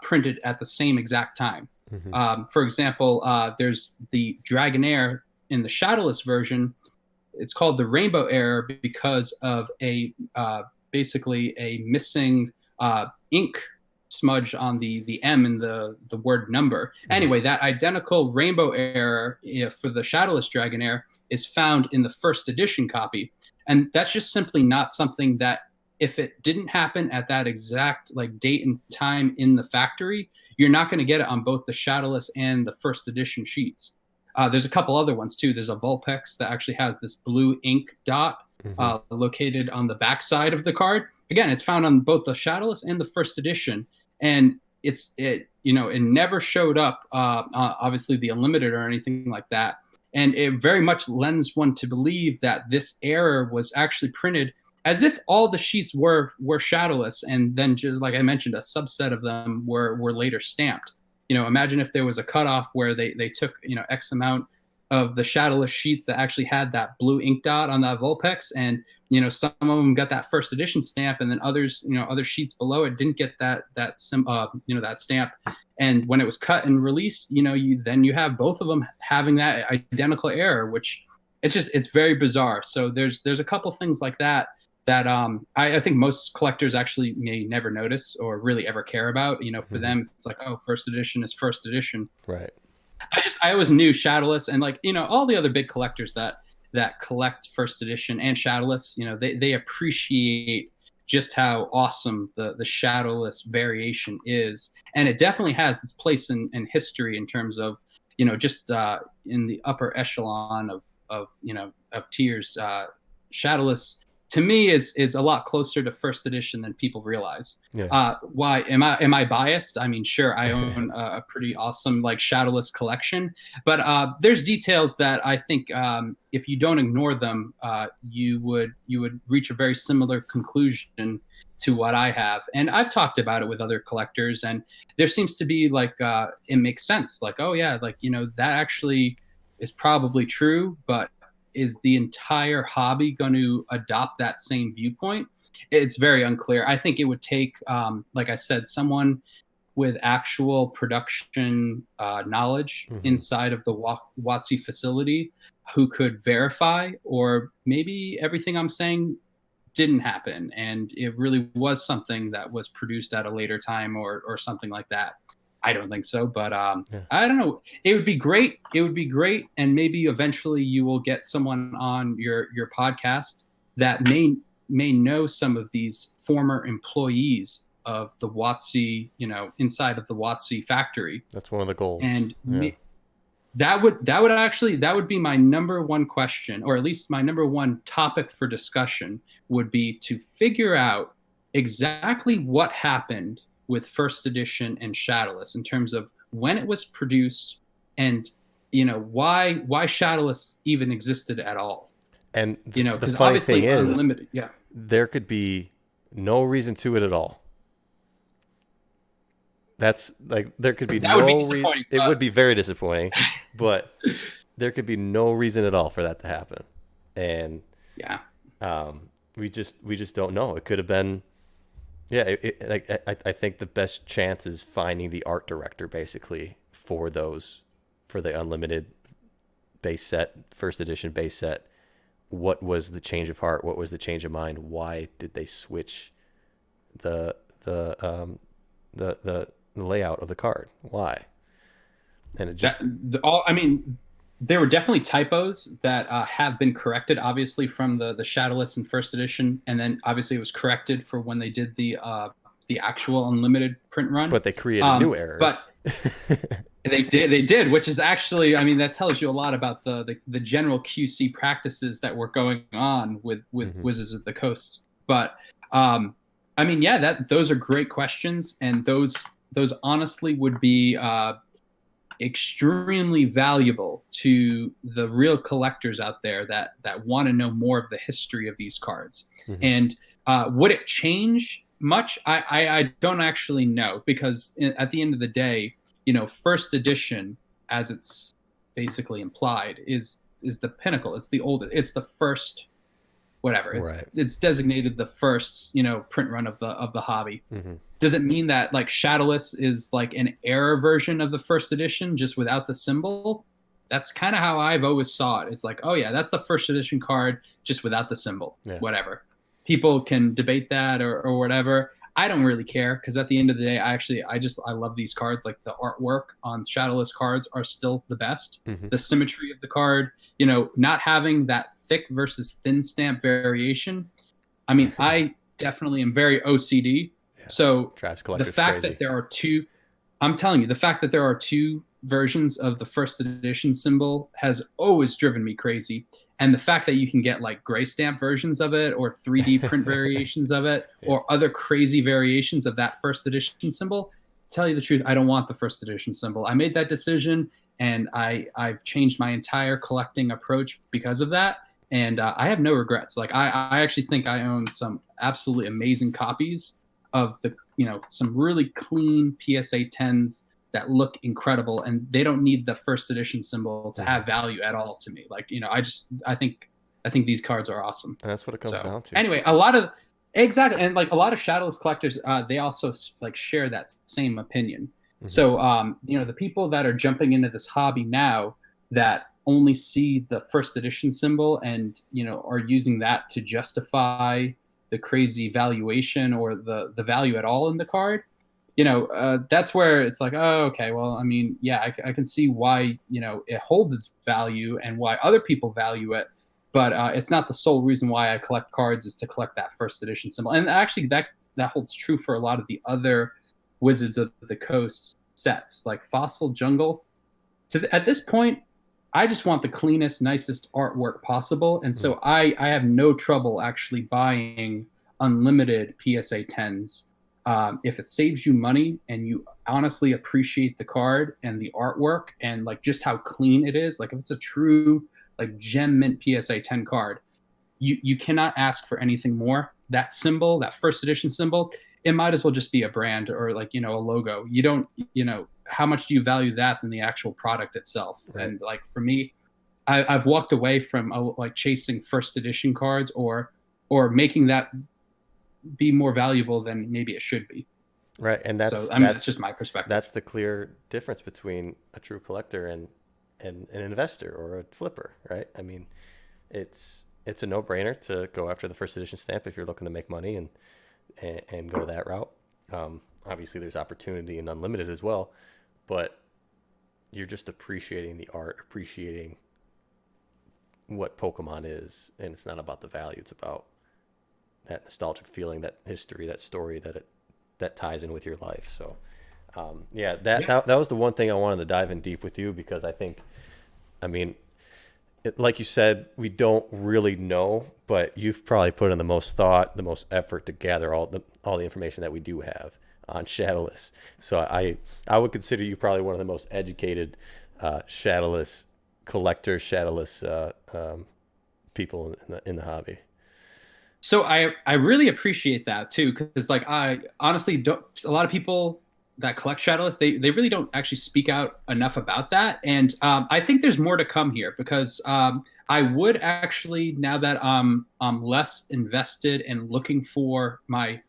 printed at the same exact time. Mhm. For example, there's the Dragonair in the shadowless version. It's called the rainbow error because of a basically a missing ink smudge on the M in the word number. Mhm. Anyway, that identical rainbow error for the Shadowless Dragonair is found in the first edition copy, and that's just simply not something that if it didn't happen at that exact like date and time in the factory, you're not going to get it on both the Shadowless and the first edition sheets. There's a couple other ones too. There's a Vulpix that actually has this blue ink dot Mhm. located on the backside of the card. Again, it's found on both the Shadowless and the first edition, and it never showed up obviously the unlimited or anything like that, and it very much lends one to believe that this error was actually printed as if all the sheets were shadowless, and then just like I mentioned, a subset of them were later stamped. Imagine if there was a cutoff where they took X amount of the shadowless sheets that actually had that blue ink dot on that Vulpix, and some of them got that first edition stamp, and then others, other sheets below it didn't get that stamp. And when it was cut and released, you have both of them having that identical error, which it's very bizarre. So there's a couple things like that I think most collectors actually may never notice or really ever care about. For Mhm. them, it's like, oh, first edition is first edition. Right. I always knew Shadowless and like all the other big collectors that collect first edition and Shadowless. They appreciate just how awesome the Shadowless variation is, and it definitely has its place in history in terms of just in the upper echelon of tiers. Shadowless to me is a lot closer to first edition than people realize. Yeah. Why am I biased? I mean, sure, I own a pretty awesome like shadowless collection, but there's details that I think if you don't ignore them, you would reach a very similar conclusion to what I have. And I've talked about it with other collectors, and there seems to be like it makes sense. Like, oh yeah, like that actually is probably true, but is the entire hobby going to adopt that same viewpoint? It's very unclear. I think it would take, like I said, someone with actual production knowledge Mhm. inside of the WotC facility who could verify, or maybe everything I'm saying didn't happen and it really was something that was produced at a later time or something like that. I don't think so, but Yeah. I don't know. It would be great. It would be great, and maybe eventually you will get someone on your podcast that may know some of these former employees of the WotC, inside of the WotC factory, That's one of the goals. and Yeah. that would be my number one question, or at least my number one topic for discussion would be to figure out exactly what happened with first edition and Shadowless in terms of when it was produced and why Shadowless even existed at all. And the Because funny thing obviously is, unlimited, yeah. there could be no reason to it at all. That's like there could be That would be no reason. disappointing, It but would be very disappointing, but there could be no reason at all for that to happen, and yeah. we just don't know. It could have been, yeah. Like I think the best chance is finding the art director basically for the unlimited base set, first edition base set. What was the change of heart? What was the change of mind? Why did they switch the the the layout of the card? Why? And it just I mean, there were definitely typos that have been corrected, obviously from the Shadowless in first edition, and then obviously it was corrected for when they did the actual unlimited print run. but they created new But errors. They did, which is actually, I mean, that tells you a lot about the general QC practices that were going on with Hmm. Wizards of the Coast. But I mean, yeah, that those are great questions, and those honestly would be extremely valuable to the real collectors out there that want to know more of the history of these cards. Hmm. And would it change much? I don't actually know, because at the end of the day, first edition, as it's basically implied, is the pinnacle. It's the oldest. It's the first whatever. Right. It's designated the first print run of the hobby. Hmm. Does it mean that like Shadowless is like an error version of the first edition just without the symbol? That's kind of how I've always saw it. It's like, oh yeah, that's the first edition card just without the symbol. Yeah. Whatever. People can debate that or whatever. I don't really care, because at the end of the day, I love these cards. Like, the artwork on Shadowless cards are still the best. Hmm. The symmetry of the card, not having that thick versus thin stamp variation. I mean, I definitely am very OCD. Yeah. So Trash the collector's fact crazy. that there are two, I'm telling you, the fact that there are two versions of the first edition symbol has always driven me crazy. And the fact that you can get like gray stamp versions of it, or 3D print variations of it, Yeah. or other crazy variations of that first edition symbol, to tell you the truth, I don't want the first edition symbol. I made that decision, and I've changed my entire collecting approach because of that. And I have no regrets. Like, I actually think I own some absolutely amazing copies of some really clean PSA 10s that look incredible, and they don't need the first edition symbol to have value at all to me. Like, I think these cards are awesome. And that's what it comes So down to. anyway, exactly, and like a lot of Shadowless collectors, they also like share that same opinion. Hmm. So the people that are jumping into this hobby now, that only see the first edition symbol and are using that to justify the crazy valuation or the value at all in the card, that's where it's like, oh, okay, well, I mean, yeah, I can see why it holds its value and why other people value it, but it's not the sole reason why I collect cards, is to collect that first edition symbol. And actually, that holds true for a lot of the other Wizards of the Coast sets, like Fossil Jungle. At this point, I just want the cleanest, nicest artwork possible, and so I have no trouble actually buying unlimited PSA 10s. If it saves you money and you honestly appreciate the card and the artwork and like just how clean it is, like if it's a true like gem mint PSA 10 card, you cannot ask for anything more. That symbol, that first edition symbol, it might as well just be a brand or like a logo. You don't, how much do you value that than the actual product itself? Right. And like for me, I've walked away from like chasing first edition cards or making that be more valuable than maybe it should be. Right, and So I mean, that's just my perspective. that's the clear difference between a true collector and an investor or a flipper, right? I mean, it's a no-brainer to go after the first edition stamp if you're looking to make money and go that route. Obviously, there's opportunity in unlimited as well, but you're just appreciating the art, appreciating what Pokemon is, and it's not about the value. It's about that nostalgic feeling, that history, that story that ties in with your life. So, yeah, that was the one thing I wanted to dive in deep with you, because I think, I mean, like you said, we don't really know, but you've probably put in the most thought, the most effort to gather all the information that we do have on Shadowless. So I would consider you probably one of the most educated Shadowless collectors, Shadowless people in the hobby. So I really appreciate that too, because like I honestly don't. A lot of people that collect Shadowless, they really don't actually speak out enough about that, and I think there's more to come here, because I would actually, now that I'm less invested in looking for my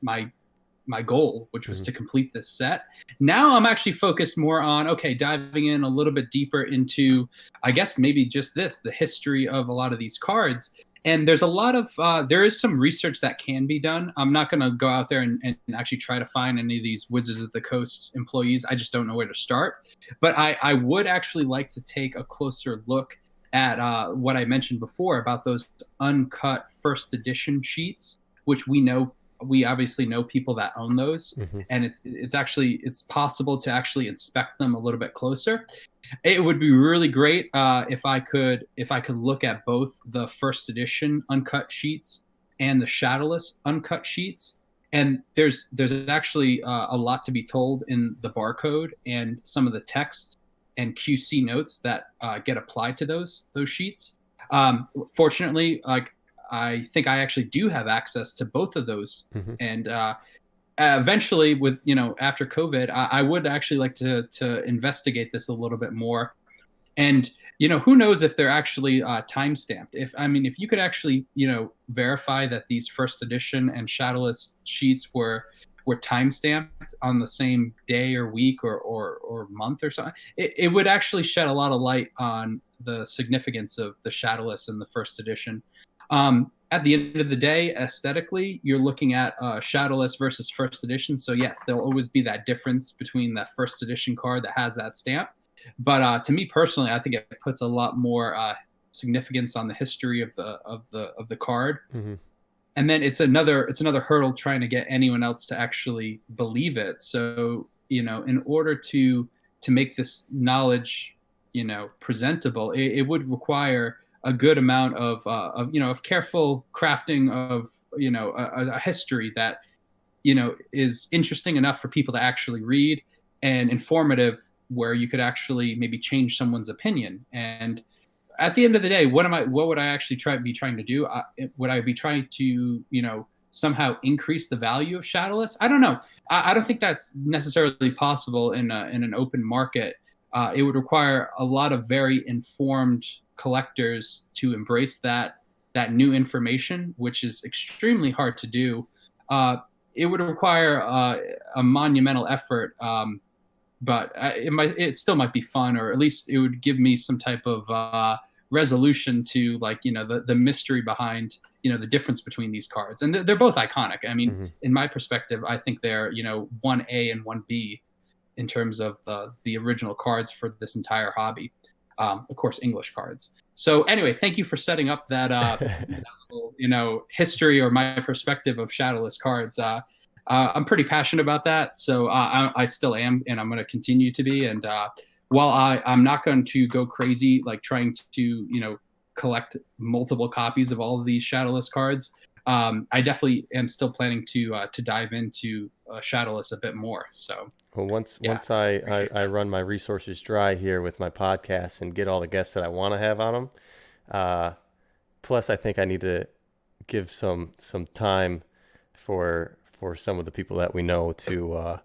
goal, which was to complete this set. Now I'm actually focused more on, okay, diving in a little bit deeper into, I guess maybe just the history of a lot of these cards. And there's a lot of, there is some research that can be done. I'm not going to go out there and actually try to find any of these Wizards of the Coast employees. I just don't know where to start. But I would actually like to take a closer look at what I mentioned before about those uncut first edition sheets, which we know we obviously know people that own those, Hmm. and it's possible to actually inspect them a little bit closer. It would be really great if I could look at both the first edition uncut sheets and the Shadowless uncut sheets. And there's actually a lot to be told in the barcode and some of the text and QC notes that get applied to those sheets. Fortunately, like I think I actually do have access to both of those, Hmm. and eventually, with after COVID, I would actually like to investigate this a little bit more. And who knows if they're actually time stamped? If you could actually verify that these first edition and Shadowless sheets were time stamped on the same day or week or month or something, it would actually shed a lot of light on the significance of the Shadowless in the first edition. At the end of the day, aesthetically, you're looking at Shadowless versus first edition. So yes, there'll always be that difference between that first edition card that has that stamp. But to me personally, I think it puts a lot more significance on the history of the card. Hmm. And then it's another hurdle trying to get anyone else to actually believe it. So in order to make this knowledge presentable, it would require a good amount of careful crafting of a history that is interesting enough for people to actually read, and informative where you could actually maybe change someone's opinion. And at the end of the day, what would I actually be trying to do? Would I be trying to somehow increase the value of Shadowless? I don't know. I don't think that's necessarily possible in an open market. It would require a lot of very informed collectors to embrace that new information, which is extremely hard to do. It would require a monumental effort, but it still might be fun, or at least it would give me some type of resolution to, like, the mystery behind the difference between these cards. And they're both iconic. I mean, Hmm. in my perspective, I think they're 1A and 1B in terms of the original cards for this entire hobby. Of course, English cards. So anyway, thank you for setting up that little, history or my perspective of Shadowless cards. I'm pretty passionate about that, so I still am, and I'm going to continue to be. And while I'm not going to go crazy like trying to collect multiple copies of all of these Shadowless cards, I definitely am still planning to dive into Shadowless a bit more. So Well, once yeah, once I, appreciate I run my resources dry here with my podcast and get all the guests that I want to have on them, uh, plus I think I need to give some time for some of the people that we know to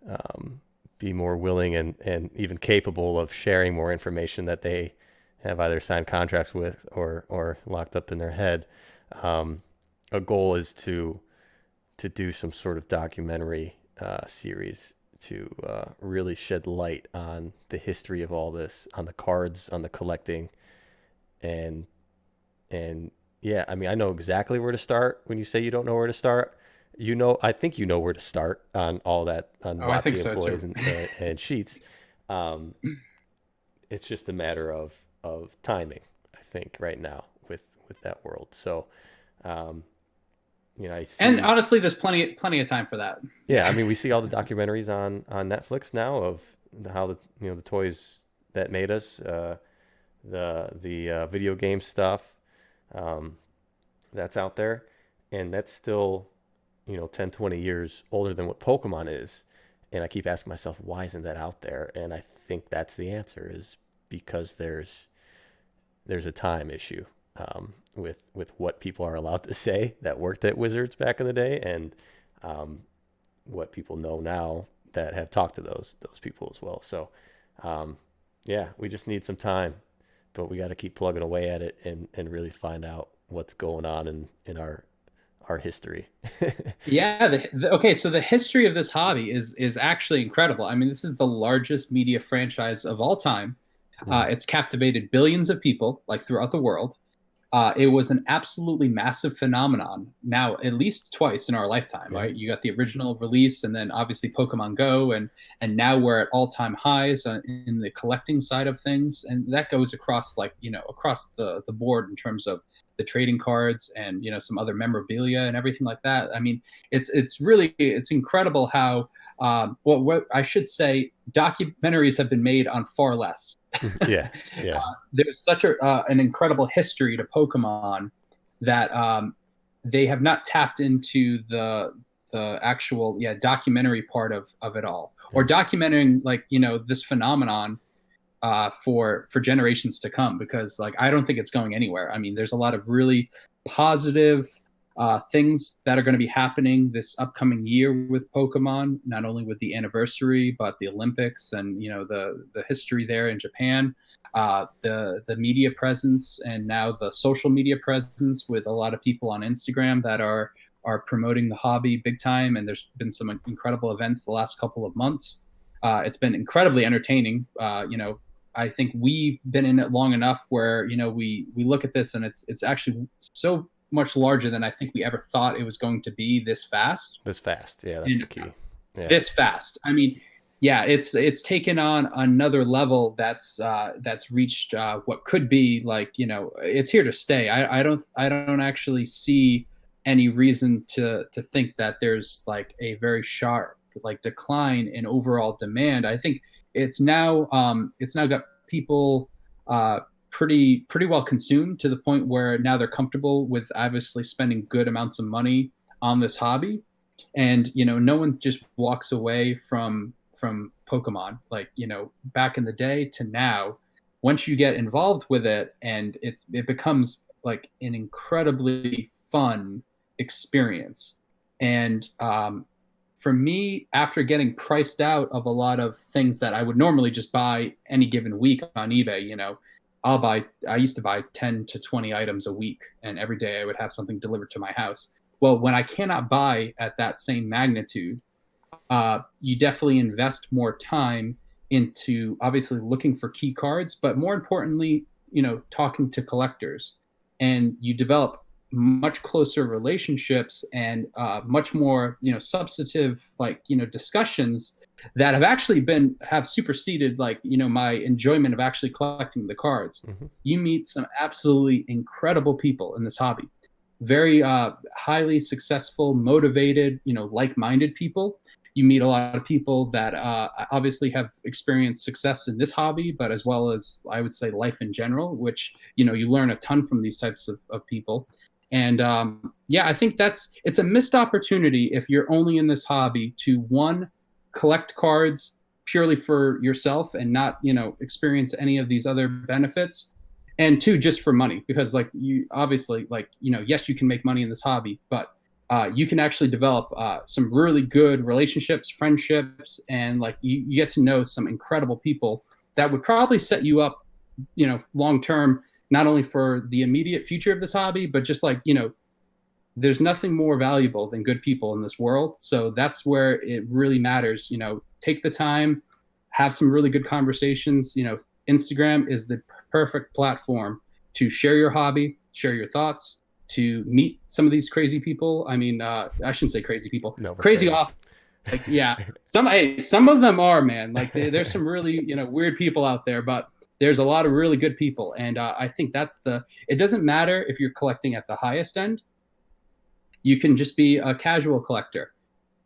um, be more willing and even capable of sharing more information that they have either signed contracts with or locked up in their head. Um, a goal is to do some sort of documentary series to really shed light on the history of all this, on the cards, on the collecting, and and yeah, I mean, I know exactly where to start. When you say you don't know where to start, I think you know where to start on all that, on Oh, I think WotC so employees too. and sheets. Um, it's just a matter of timing, I think, right now with that world. So, um, I And see. honestly, there's plenty of time for that. Yeah, I Yeah. mean, we see all the documentaries on Netflix now of how the toys that made us, the video game stuff, um, that's out there, and that's still 10, 20 years older than what Pokemon is. And I keep asking myself, why isn't that out there? And I think that's the answer, is because there's a time issue, with what people are allowed to say that worked at Wizards back in the day, and um, what people know now that have talked to those people as well. So, um, yeah, we just need some time, but we got to keep plugging away at it and really find out what's going on in our history. Yeah. Okay. So the history of this hobby is actually incredible. I mean, this is the largest media franchise of all time. Hmm. It's captivated billions of people like throughout the world. It was an absolutely massive phenomenon. Now, at least twice in our lifetime, Yeah. right? You got the original release, and then obviously Pokemon Go, and now we're at all-time highs in the collecting side of things, and that goes across, like across the board in terms of the trading cards and some other memorabilia and everything like that. I mean, it's really it's incredible how what I should say, documentaries have been made on far less. Yeah, yeah, There's such an incredible history to Pokemon that they have not tapped into the actual documentary part of it all, or documenting like this phenomenon for generations to come, because like I don't think it's going anywhere. I mean, there's a lot of really positive things that are going to be happening this upcoming year with Pokemon, not only with the anniversary but the Olympics and the history there in Japan, the media presence, and now the social media presence with a lot of people on Instagram that are promoting the hobby big time. And there's been some incredible events the last couple of months. It's been incredibly entertaining. I think we've been in it long enough where we look at this and it's actually so much larger than I think we ever thought it was going to be this fast. this fast. Yeah, that's the key. Yeah, This fast. I mean, yeah, it's taken on another level that's reached what could be like it's here to stay. I don't actually see any reason to think that there's like a very sharp like decline in overall demand. I think it's now got people pretty well consumed to the point where now they're comfortable with obviously spending good amounts of money on this hobby, and no one just walks away from Pokemon like back in the day to now. Once you get involved with it, and it becomes like an incredibly fun experience. And for me, after getting priced out of a lot of things that I would normally just buy any given week on eBay, I used to buy 10 to 20 items a week, and every day I would have something delivered to my house. Well, when I cannot buy at that same magnitude, you definitely invest more time into obviously looking for key cards, but more importantly, talking to collectors, and you develop much closer relationships and much more substantive like discussions that have superseded like my enjoyment of actually collecting the cards. You meet some absolutely incredible people in this hobby, very highly successful, motivated, like-minded people. You meet a lot of people that obviously have experienced success in this hobby, but as well as I would say life in general, which you learn a ton from these types of people. And I think it's a missed opportunity if you're only in this hobby to, one, collect cards purely for yourself and not experience any of these other benefits, and two, just for money, because like you obviously like yes, you can make money in this hobby, but you can actually develop some really good relationships, friendships, and like you get to know some incredible people that would probably set you up long term, not only for the immediate future of this hobby, but just like, there's nothing more valuable than good people in this world. So that's where it really matters. Take the time, have some really good conversations. Instagram is the perfect platform to share your hobby, share your thoughts, to meet some of these crazy people. I mean, I shouldn't say crazy people, no, crazy awesome. Like, yeah, some of them are, man. Like there's some really, weird people out there, but there's a lot of really good people. And I think it doesn't matter if you're collecting at the highest end. You can just be a casual collector.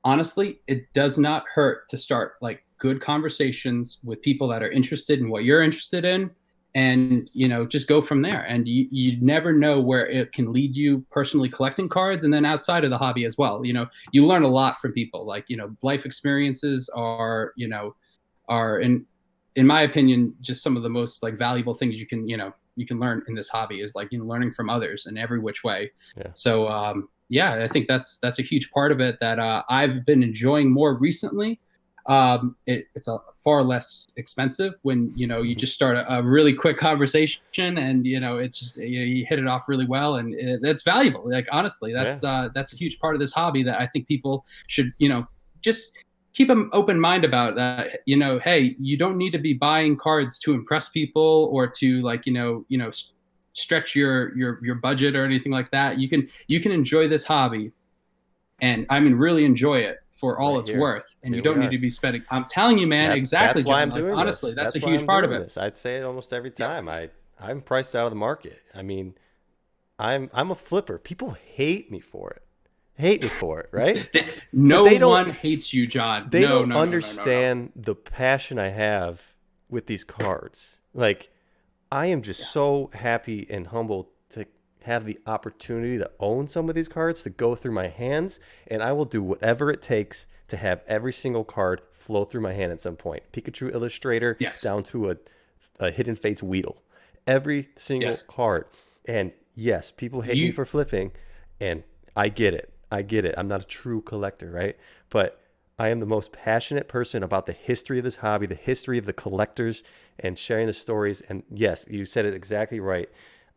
Honestly, it does not hurt to start like good conversations with people that are interested in what you're interested in, and just go from there. And you never know where it can lead you personally collecting cards, and then outside of the hobby as well. You learn a lot from people. Like life experiences are in my opinion, just some of the most like valuable things you can learn in this hobby is like learning from others in every which way. Yeah. So I think that's a huge part of it that I've been enjoying more recently. It's a far less expensive when you just start a really quick conversation, and it's just you hit it off really well, and it's valuable. Like honestly, that's a huge part of this hobby that I think people should just keep an open mind about. That hey, you don't need to be buying cards to impress people or to like stretch your budget or anything like that. You can enjoy this hobby, and I mean really enjoy it for all it's worth, and you don't need to be spending. I'm telling you, man, exactly. That's why John. I'm doing honestly, this. that's a huge part of it. I'd say it almost every time. I'm priced out of the market. I mean, I'm a flipper. People hate me for it. Hate me for it, right? But No one hates you, John. they No, don't no, no, no, no, no. understand the passion I have with these cards. Like, I am just Yeah. so happy and humbled to have the opportunity to own some of these cards, to go through my hands, and I will do whatever it takes to have every single card flow through my hand at some point. Pikachu Illustrator Yes. down to a Hidden Fates Weedle. Every single Yes. card. And yes, people hate me You for flipping, and I get it. I get it. I'm not a true collector, right? But I am the most passionate person about the history of this hobby, the history of the collectors, and sharing the stories. And yes, you said it exactly right.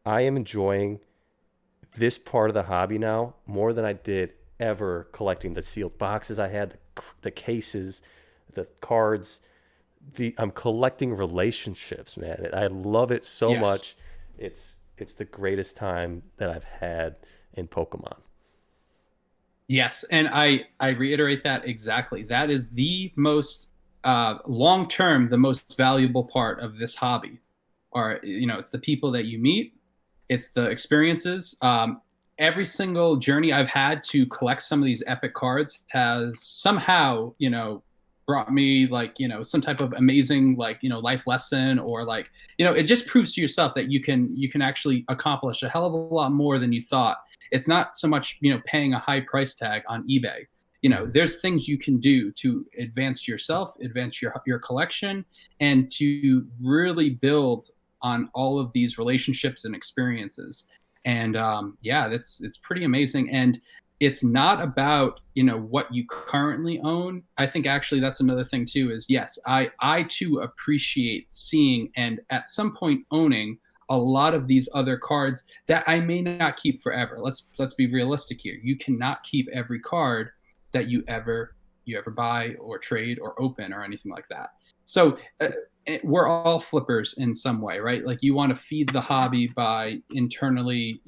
I am enjoying this part of the hobby now more than I did ever collecting the sealed boxes I had, the cases, the cards. I'm collecting relationships, man. I love it so yes. much. It's the greatest time that I've had in Pokemon. Yes, and I reiterate that exactly. That is the most long term, the most valuable part of this hobby. Or it's the people that you meet, it's the experiences. Every single journey I've had to collect some of these epic cards has somehow brought me like some type of amazing like life lesson, or like it just proves to yourself that you can actually accomplish a hell of a lot more than you thought. It's not so much paying a high price tag on eBay. Mhm. There's things you can do to advance yourself, advance your collection, and to really build on all of these relationships and experiences. And yeah, it's pretty amazing. And it's not about what you currently own. I think actually that's another thing too. Is yes, I too appreciate seeing and at some point owning a lot of these other cards that I may not keep forever. Let's be realistic here. You cannot keep every card that you ever buy or trade or open or anything like that. So we're all flippers in some way, right? Like you want to feed the hobby by internally,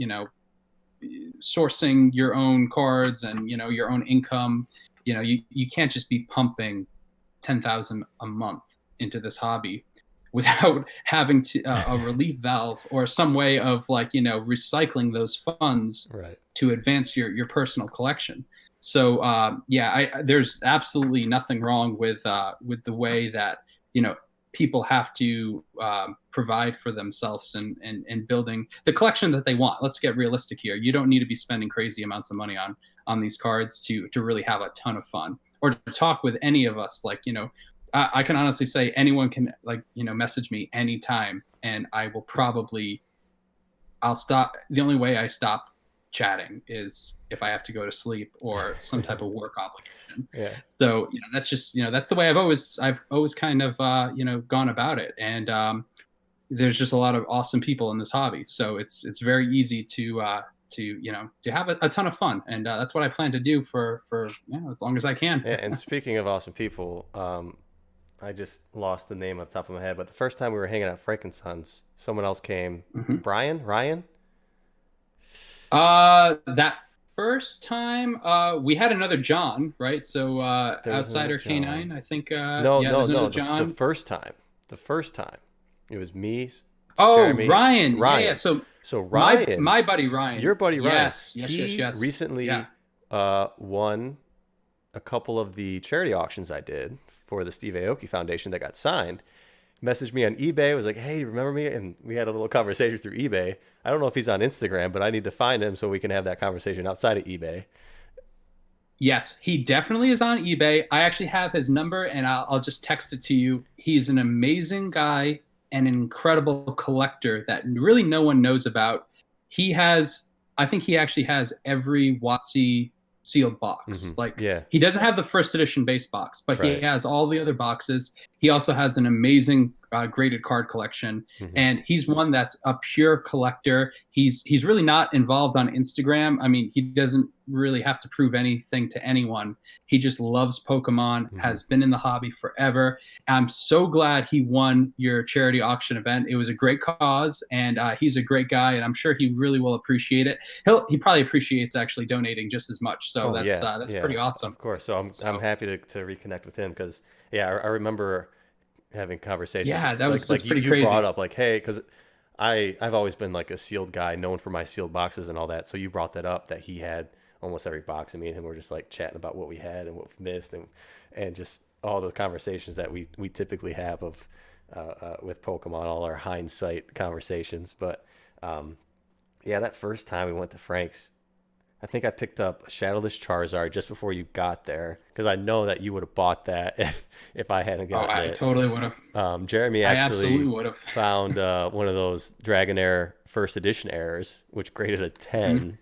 sourcing your own cards and your own income. You can't just be pumping 10,000 a month into this hobby without having to a relief valve or some way of like recycling those funds Right. to advance your personal collection. So yeah, there's absolutely nothing wrong with the way that people have to provide for themselves and building the collection that they want. Let's get realistic here. You don't need to be spending crazy amounts of money on these cards to really have a ton of fun or to talk with any of us. Like I can honestly say anyone can like message me anytime, and I will probably I'll stop. The only way I stop chatting is if I have to go to sleep or some type of work obligation. Yeah. So that's just that's the way I've always kind of gone about it. And there's just a lot of awesome people in this hobby, so it's very easy to have a ton of fun, and that's what I plan to do for as long as I can. Yeah, and speaking of awesome people, I just lost the name on the top of my head, but the first time we were hanging out at Frankensons, someone else came. Mhm. Ryan? That first time, we had another John, right? So There was another Outsider John. Canine, I think. No, Yeah, no, there's no. another The John. first time. The first time. It was me, Oh, Jeremy, Ryan. Yeah, yeah. Ryan. So So my Ryan, my buddy Ryan. your buddy Ryan, Yes, yes, yes, he yes. Yeah. recently won a couple of the charity auctions I did for the Steve Aoki Foundation that got signed. Messaged me on eBay, was like, "Hey, remember me?" And we had a little conversation through eBay. I don't know if he's on Instagram, but I need to find him so we can have that conversation outside of eBay. Yes, he definitely is on eBay. I actually have his number, and I'll just text it to you. He's an amazing guy and an incredible collector that really no one knows about. He has, I think he actually has every WotC sealed box. Like Yeah, he doesn't have the first edition base box, but he right. has all the other boxes. He also has an amazing graded card collection, hmm and he's one that's a pure collector. He's really not involved on Instagram. I mean, he doesn't really have to prove anything to anyone. He just loves Pokemon, hmm has been in the hobby forever. I'm so glad he won your charity auction event. It was a great cause, and he's a great guy, and I'm sure he really will appreciate it. He probably appreciates actually donating just as much. So Oh that's yeah, pretty awesome. of course. So I'm So happy to reconnect with him because yeah, I remember having conversations yeah, that was like that's you pretty you brought crazy. up like, hey, because I've always been like a sealed guy, known for my sealed boxes and all that. So you brought that up that he had almost every box, and me and him were just like chatting about what we had and what we missed, and just all the conversations that we typically have of with Pokemon, all our hindsight conversations. But yeah, that first time we went to Frank's, I think I picked up a Shadowless Charizard just before you got there because I know that you would have bought that if I hadn't Oh, gotten I it. totally would have. Jeremy I absolutely actually would have. found one of those Dragonair first edition errors, which graded a Mhm. 10.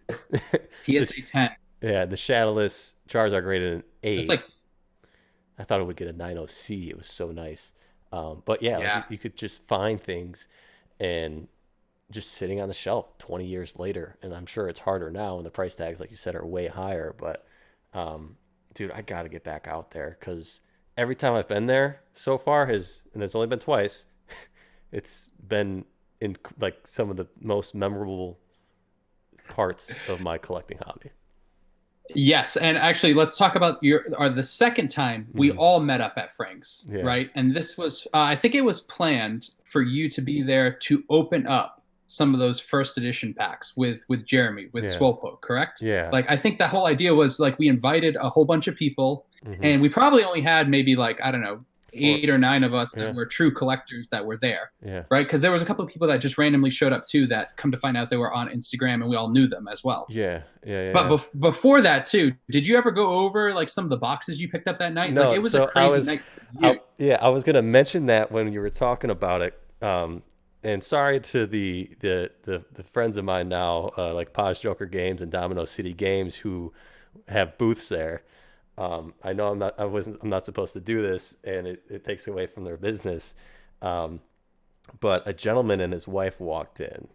PSA 10. Yeah, the Shadowless Charizard graded an That's 8. like, I thought it would get a 9.0C. It was so nice. But yeah, like yeah. you could just find things and just sitting on the shelf 20 years later. And I'm sure it's harder now, and the price tags, like you said, are way higher. But dude, I got to get back out there because every time I've been there so far and it's only been twice, it's been in like some of the most memorable parts of my collecting hobby. Yes, and actually, let's talk about the second time we Hmm. all met up at Frank's, Yeah. right? And this was, I think it was planned for you to be there to open up some of those first edition packs with Jeremy with Yeah. Swolpoke, correct? Yeah. Like, I think the whole idea was like we invited a whole bunch of people, Hmm. and we probably only had maybe like I don't know For 8 or 9 of us that yeah. were true collectors that were there, Yeah. right? Because there was a couple of people that just randomly showed up too that come to find out they were on Instagram and we all knew them as well. Yeah. Yeah. Yeah. But Yeah. before that too, did you ever go over like some of the boxes you picked up that night? Like No, it was a so I crazy was, night for you. yeah, I was gonna mention that when you were talking about it. And sorry to the friends of mine now, like Paz Joker Games and Domino City Games, who have booths there. I know I'm not supposed to do this, and it takes away from their business. Um, but a gentleman and his wife walked in,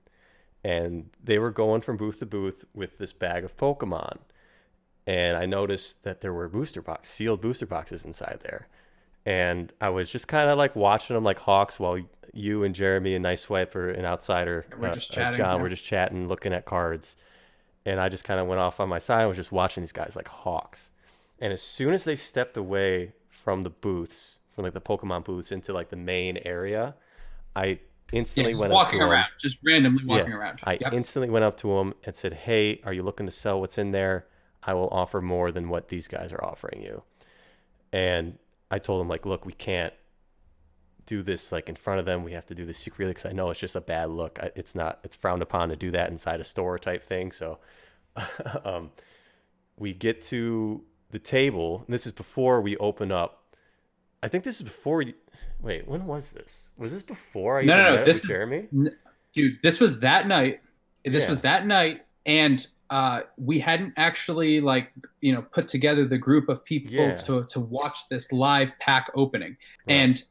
and they were going from booth to booth with this bag of Pokemon. And I noticed that there were sealed booster boxes inside there. And I was just kind of like watching them like hawks while you and Jeremy and Nice Swiper and Outsider, We're just chatting. John, Yeah. were just chatting, looking at cards. And I just kind of went off on my side and was just watching these guys like hawks. And as soon as they stepped away from the booths, from like the Pokemon booths into like the main area, I Yeah, instantly just went up to walking them. around, just randomly Yeah, walking around. I Yep. instantly went up to him and said, "Hey, are you looking to sell what's in there? I will offer more than what these guys are offering you." And I told him like, "Look, we can't do this like in front of them. We have to do this secretly because I know it's just a bad look. It's frowned upon to do that inside a store type thing." So um, we get to the table. And this is before we open up. I think this is before you. Wait, when was this? Was this before I No, even no, met no. up with Jeremy? Dude, this was that night. This Yeah. was that night, and we hadn't actually like put together the group of people Yeah. to watch this live pack opening. Right. And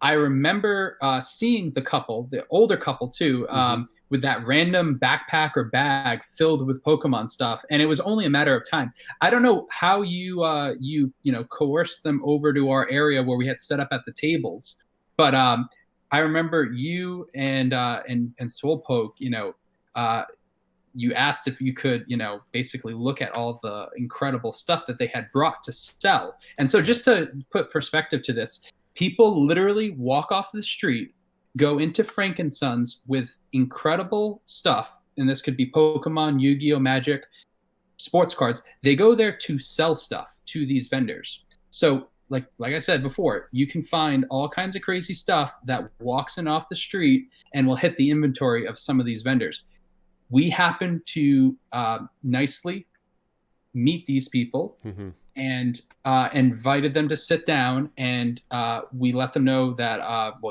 I remember seeing the couple, the older couple too, Hmm. with that random backpack or bag filled with Pokemon stuff, and it was only a matter of time. I don't know how you coerced them over to our area where we had set up at the tables, but I remember you and Swolpoke, you asked if you could, basically look at all the incredible stuff that they had brought to sell. And so just to put perspective to this, people literally walk off the street, go into Frankensons with incredible stuff, and this could be Pokemon, Yu-Gi-Oh, Magic, sports cards. They go there to sell stuff to these vendors. So like I said before, you can find all kinds of crazy stuff that walks in off the street and will hit the inventory of some of these vendors. We happen to nicely meet these people Hmm. and invited them to sit down, and we let them know that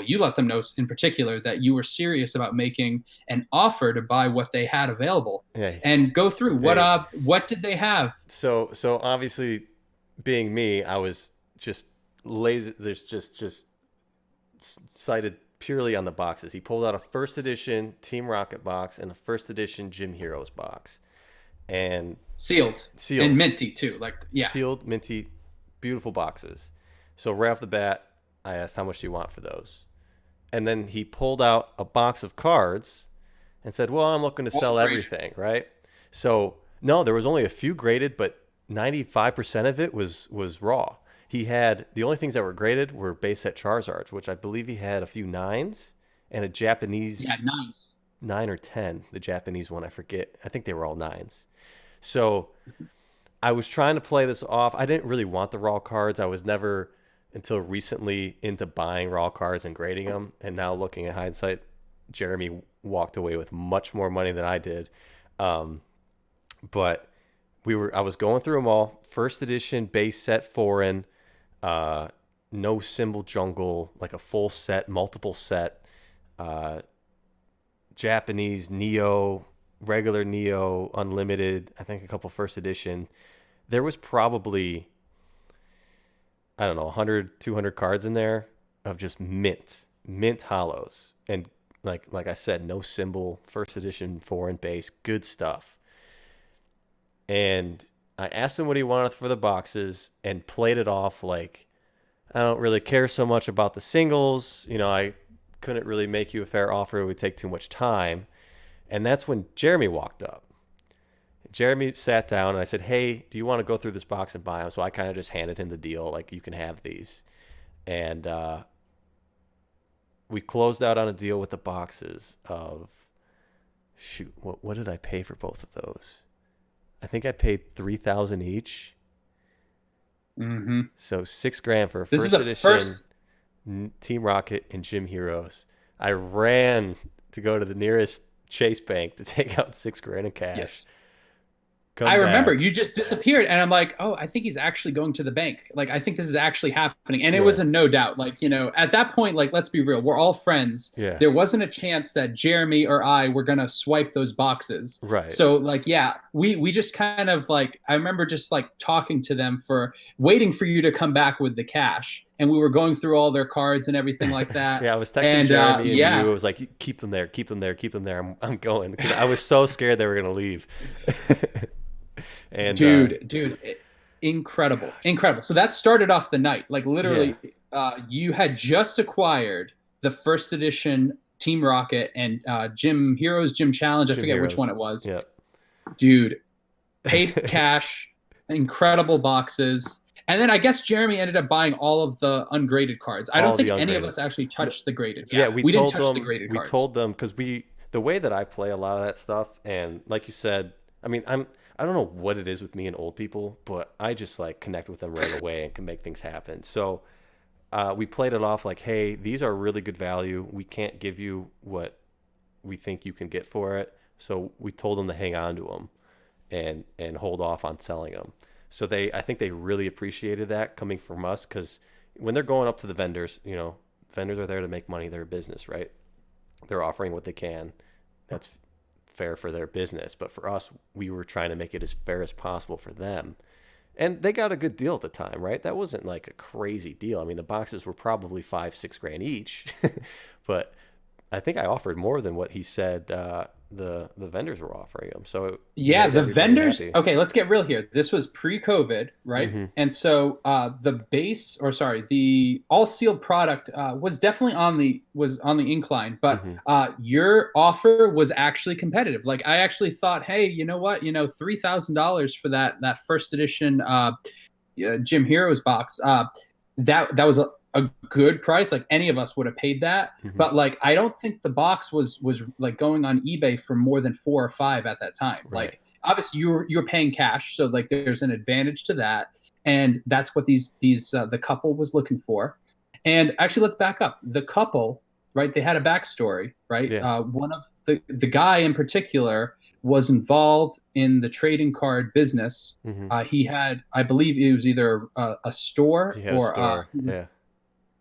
you let them know in particular that you were serious about making an offer to buy what they had available Yeah. and go through They what did they have. so obviously, being me, I was just lazy. There's just cited purely on the boxes. He pulled out a first edition Team Rocket box and a first edition Gym Heroes box, and Sealed sealed, and minty too, like yeah. sealed, minty, beautiful boxes. So right off the bat, I asked, "How much do you want for those?" And then he pulled out a box of cards and said, "Well, I'm looking to sell Great. everything, right?" So no, there was only a few graded, but 95% of it was raw. He had the only things that were graded were base set Charizards, which I believe he had a few nines and a Japanese Yeah, nice. 9 or 10. The Japanese one, I forget. I think they were all nines. So I was trying to play this off. I didn't really want the raw cards. I was never until recently into buying raw cards and grading them. And now looking at hindsight, Jeremy walked away with much more money than I did. Um, but I was going through them all. First edition, base set, foreign, uh, no symbol jungle, like a full set, multiple set, uh, Japanese Neo, regular Neo, unlimited. I think a couple first edition. There was probably, I don't know, 100, 200 cards in there of just mint hollows. And like I said, no symbol, first edition, foreign base, good stuff. And I asked him what he wanted for the boxes and played it off like, I don't really care so much about the singles. I couldn't really make you a fair offer. It would take too much time. And that's when Jeremy walked up. Jeremy sat down and I said, hey, do you want to go through this box and buy them? So I kind of just handed him the deal, like, you can have these. And we closed out on a deal with the boxes of, shoot, what did I pay for both of those? I think I paid $3,000 each. Mm-hmm. So $6,000 for a This first is a edition first. Team Rocket and Gym Heroes. I ran to go to the nearest Chase Bank to take out $6,000 in cash. Yes. Come I remember back. you just disappeared, and I'm like, oh, I think he's actually going to the bank. Like, I think this is actually happening, and it Yeah. was a no doubt. Like, at that point, like, let's be real, we're all friends. Yeah. There wasn't a chance that Jeremy or I were gonna swipe those boxes. Right. So, like, yeah, we just kind of like, I remember just like talking to them for waiting for you to come back with the cash, and we were going through all their cards and everything like that. Yeah, I was texting and Jeremy and yeah, you. I was like, keep them there, keep them there, keep them there. I'm going because I was so scared they were gonna leave. And dude, incredible. So that started off the night. Like, literally, you had just acquired the first edition Team Rocket and Gym Heroes, Gym Challenge. I forget which one it was. Yeah. Dude, paid cash, incredible boxes. And then I guess Jeremy ended up buying all of the ungraded cards. I don't think any of us actually touched the graded. Yeah, we didn't touch the graded we cards. told them because the way that I play a lot of that stuff, and like you said, I mean, I don't know what it is with me and old people, but I just like connect with them right away and can make things happen. So we played it off like, hey, these are really good value. We can't give you what we think you can get for it. So we told them to hang on to them and hold off on selling them. So I think they really appreciated that coming from us, because when they're going up to the vendors, vendors are there to make money. They're a business, right? They're offering what they can. That's fair for their business. But for us, we were trying to make it as fair as possible for them. And they got a good deal at the time, right? That wasn't like a crazy deal. I mean, the boxes were probably $5,000-6,000 each, but I think I offered more than what he said the vendors were offering him. So yeah, the vendors. happy. Okay, let's get real here. This was pre-COVID, right? Mm-hmm. And so the all sealed product was definitely on the incline, but your offer was actually competitive. Like, I actually thought, hey, you know what? $3,000 for that first edition Gym Heroes box. That was a good price. Like, any of us would have paid that. But like, I don't think the box was like going on eBay for more than 4 or 5 at that time. Right. Like, obviously you're paying cash, so like there's an advantage to that, and that's what the couple was looking for. And actually, let's back up. The couple, right? They had a backstory, right? Yeah. One of the guy in particular was involved in the trading card business. He had, I believe, it was either a store or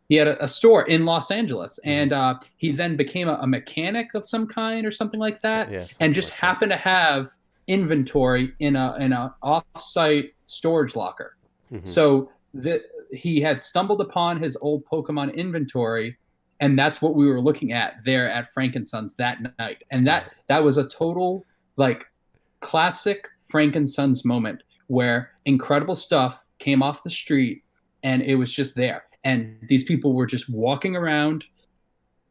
he had a store in Los Angeles, and he then became a mechanic of some kind or something like that, and just happened to have inventory in a off-site storage locker. So he had stumbled upon his old Pokemon inventory, and that's what we were looking at there at Frankenson's that night. And that was a total like classic Frankenson's moment where incredible stuff came off the street and it was just there. And these people were just walking around,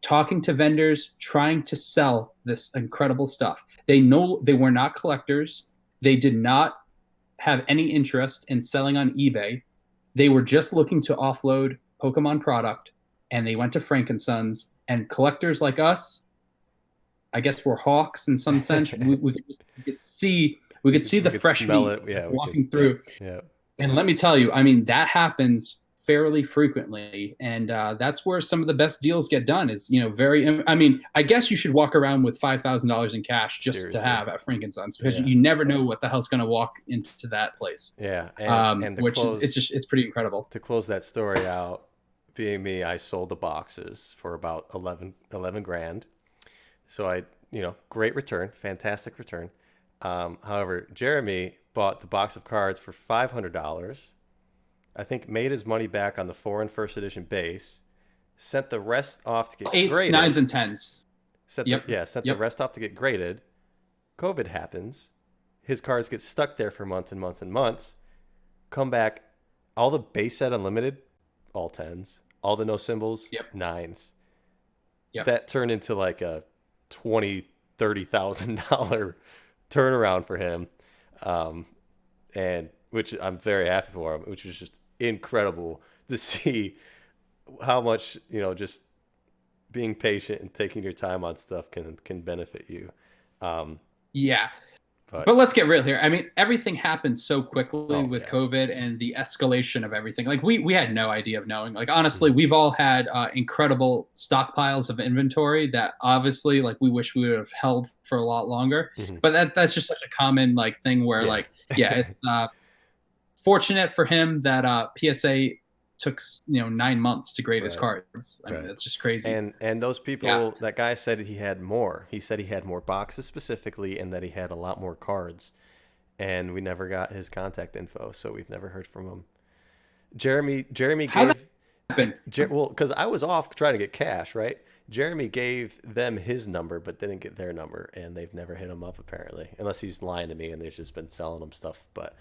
talking to vendors, trying to sell this incredible stuff. They were not collectors. They did not have any interest in selling on eBay. They were just looking to offload Pokemon product, and they went to Frankenson's And collectors like us, I guess we're hawks in some sense. We could see we the could fresh smell meat it. Yeah, we could. walking through. Yeah, And let me tell you, I mean, that happens fairly frequently, and that's where some of the best deals get done. Is very. I mean, I guess you should walk around with $5,000 in cash just to seriously. have at Frankenstein's because Yeah, you never know what the hell's going to walk into that place. yeah, and Which is it's pretty incredible. to close that story out, being me, I sold the boxes for about 11 grand. So great return, fantastic return. However, Jeremy bought the box of cards for $500. I think made his money back on the foreign first edition base, sent the rest off to get Eights, nines, graded. and tens. Yep. Sent the Yep. rest off to get graded. COVID happens. His cards get stuck there for months and months and months. Come back, all the base set unlimited, all tens. All the no symbols, Yep. nines. Yep. That turned into like a $20,000-$30,000 turnaround for him, and which I'm very happy for him. Which was just incredible to see how much just being patient and taking your time on stuff can benefit you. Um, Yeah. but But let's get real here. I mean, everything happened so quickly oh with yeah, COVID and the escalation of everything. Like we had no idea of knowing. Like honestly, Mhm. we've all had incredible stockpiles of inventory that obviously like we wish we would have held for a lot longer. Mhm. But that's just such a common like thing where Yeah. like yeah, it's fortunate for him that PSA took 9 months to grade his Right. cards. I mean, Right. that's just crazy. And those Yeah. people, that guy said he had more. He said he had more boxes specifically, and that he had a lot more cards. And we never got his contact info, so we've never heard from him. Jeremy How that gave happened? well, because I was off trying to get cash, right? Jeremy gave them his number, but didn't get their number, and they've never hit him up apparently, unless he's lying to me and they've just been selling him stuff. But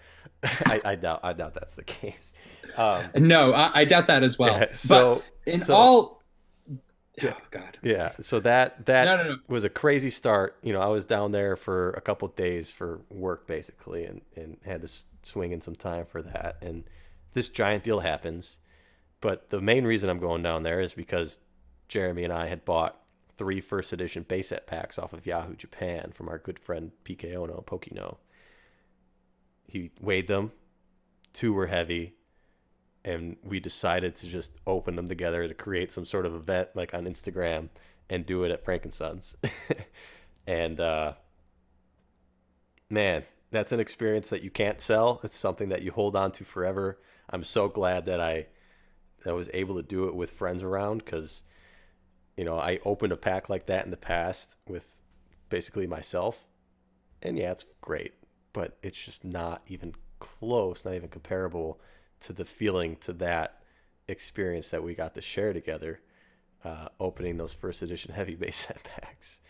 I doubt that's the case. No, I doubt that as well. Yeah, But in so all, yeah, oh God, yeah. So that no, no, no. was a crazy start. I was down there for a couple of days for work basically, and had to swing in some time for that. And this giant deal happens. But the main reason I'm going down there is because Jeremy and I had bought 3 first edition base set packs off of Yahoo Japan from our good friend PK Ono, Pokino. He weighed them. 2 were heavy. And we decided to just open them together to create some sort of event like on Instagram and do it at Frankenson's. And man, that's an experience that you can't sell. It's something that you hold on to forever. I'm so glad that I was able to do it with friends around, because I opened a pack like that in the past with basically myself, and yeah, it's great, but it's just not even close, not even comparable to the feeling, to that experience that we got to share together, opening those first edition heavy base set packs.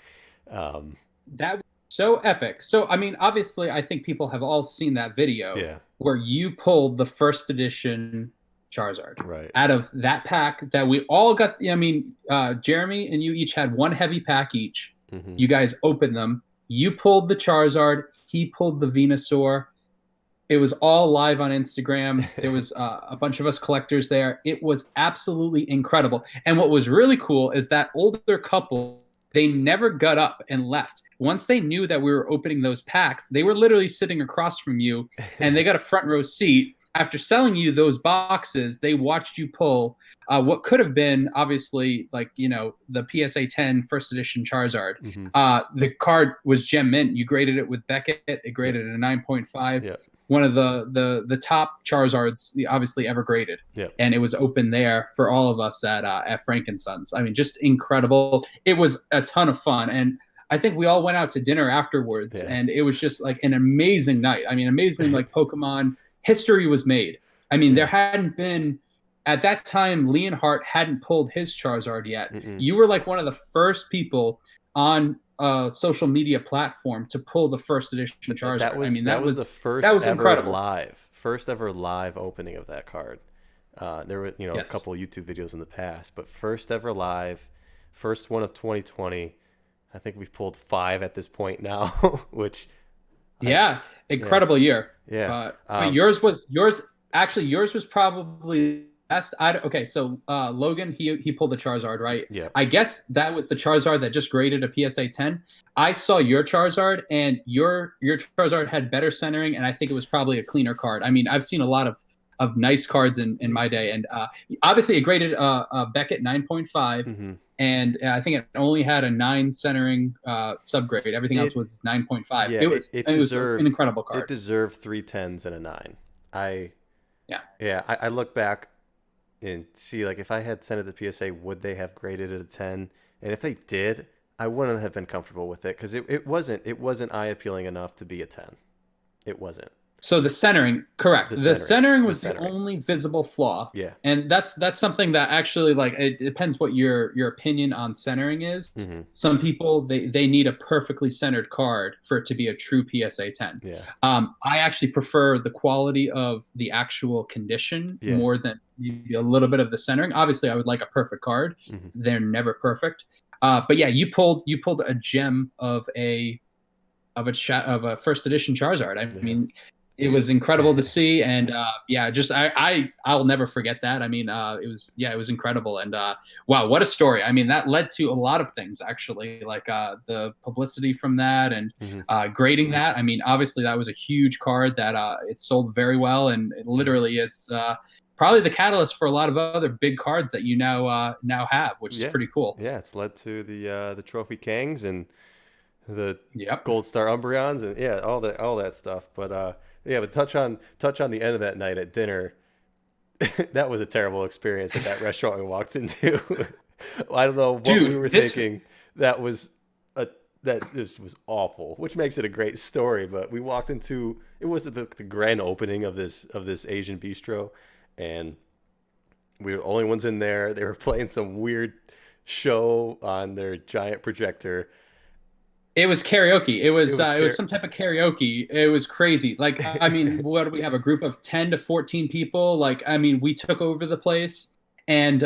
That was so epic. So, I mean, obviously, I think people have all seen that video Yeah, where you pulled the first edition Charizard right. out of that pack that we all got. I mean, Jeremy and you each had one heavy pack each. Hmm. You guys opened them. You pulled the Charizard. He pulled the Venusaur. It was all live on Instagram. There was a bunch of us collectors there. It was absolutely incredible. And what was really cool is that older couple, they never got up and left. Once they knew that we were opening those packs, they were literally sitting across from you, and they got a front row seat. After selling you those boxes, they watched you pull what could have been obviously like the PSA 10 first edition Charizard. Hmm. The card was gem mint. You graded it with Beckett. It graded at a 9.5. Yeah. One of the top Charizards obviously ever graded. Yeah. And it was open there for all of us at Frankenson's. I mean, just incredible. It was a ton of fun, and I think we all went out to dinner afterwards, Yeah. and it was just like an amazing night. I mean, amazing like Pokemon history was made. I mean, there hadn't been at that time. Leonhardt hadn't pulled his Charizard yet. Mm-mm. You were like one of the first people on a social media platform to pull the first edition Charizard. That was the first that was ever incredible. first ever live opening of that card. There were Yes. a couple YouTube videos in the past, but first ever live, first one of 2020. I think we've pulled 5 at this point now, which Incredible year. yeah. But yours was probably Okay, so Logan, he pulled the Charizard, right? Yeah. I guess that was the Charizard that just graded a PSA 10. I saw your Charizard, and your Charizard had better centering, and I think it was probably a cleaner card. I mean, I've seen a lot of nice cards in my day, and obviously it graded Beckett 9.5, Hmm. and I think it only had a 9 centering subgrade. Everything else It was 9.5. Yeah, It it, was it it was an deserved incredible it card. deserved three tens and a nine. I Yeah. Yeah, I look back and see like if I had sent it to PSA, would they have graded it a 10? And if they did, I wouldn't have been comfortable with it because it wasn't eye appealing enough to be a 10. It wasn't. So the centering, correct. The The centering. centering The was the centering. only visible flaw, Yeah. and that's something that actually like it depends what your opinion on centering is. Hmm. Some people they need a perfectly centered card for it to be a true PSA 10. Yeah. I actually prefer the quality of the actual condition Yeah. more than maybe a little bit of the centering. Obviously, I would like a perfect card. Hmm. They're never perfect. But yeah, you pulled a gem of a first edition Charizard. I Yeah. mean, it was incredible to see, and yeah, just I'll never forget that. I mean, it was incredible, and wow, what a story! I mean, that led to a lot of things actually, like the publicity from that and Hmm. grading that. I mean, obviously that was a huge card that it sold very well, and it Hmm. literally is. Probably the catalyst for a lot of other big cards that you now have, which is Yeah. pretty cool. Yeah, it's led to the Trophy Kangs and the Yep. Gold Star Umbreons and yeah, all that stuff. But yeah, but touch on the end of that night at dinner. That was a terrible experience at that restaurant we walked into. I don't know what we Dude, were this thinking. That was a that just was awful, which makes it a great story. But we walked into it was the grand opening of this Asian bistro, and we were the only ones in there. They were playing some weird show on their giant projector. It was karaoke. It was It was some type of karaoke. It was crazy. Like I mean, what do we have? A group of 10 to 14 people. Like I mean, we took over the place, and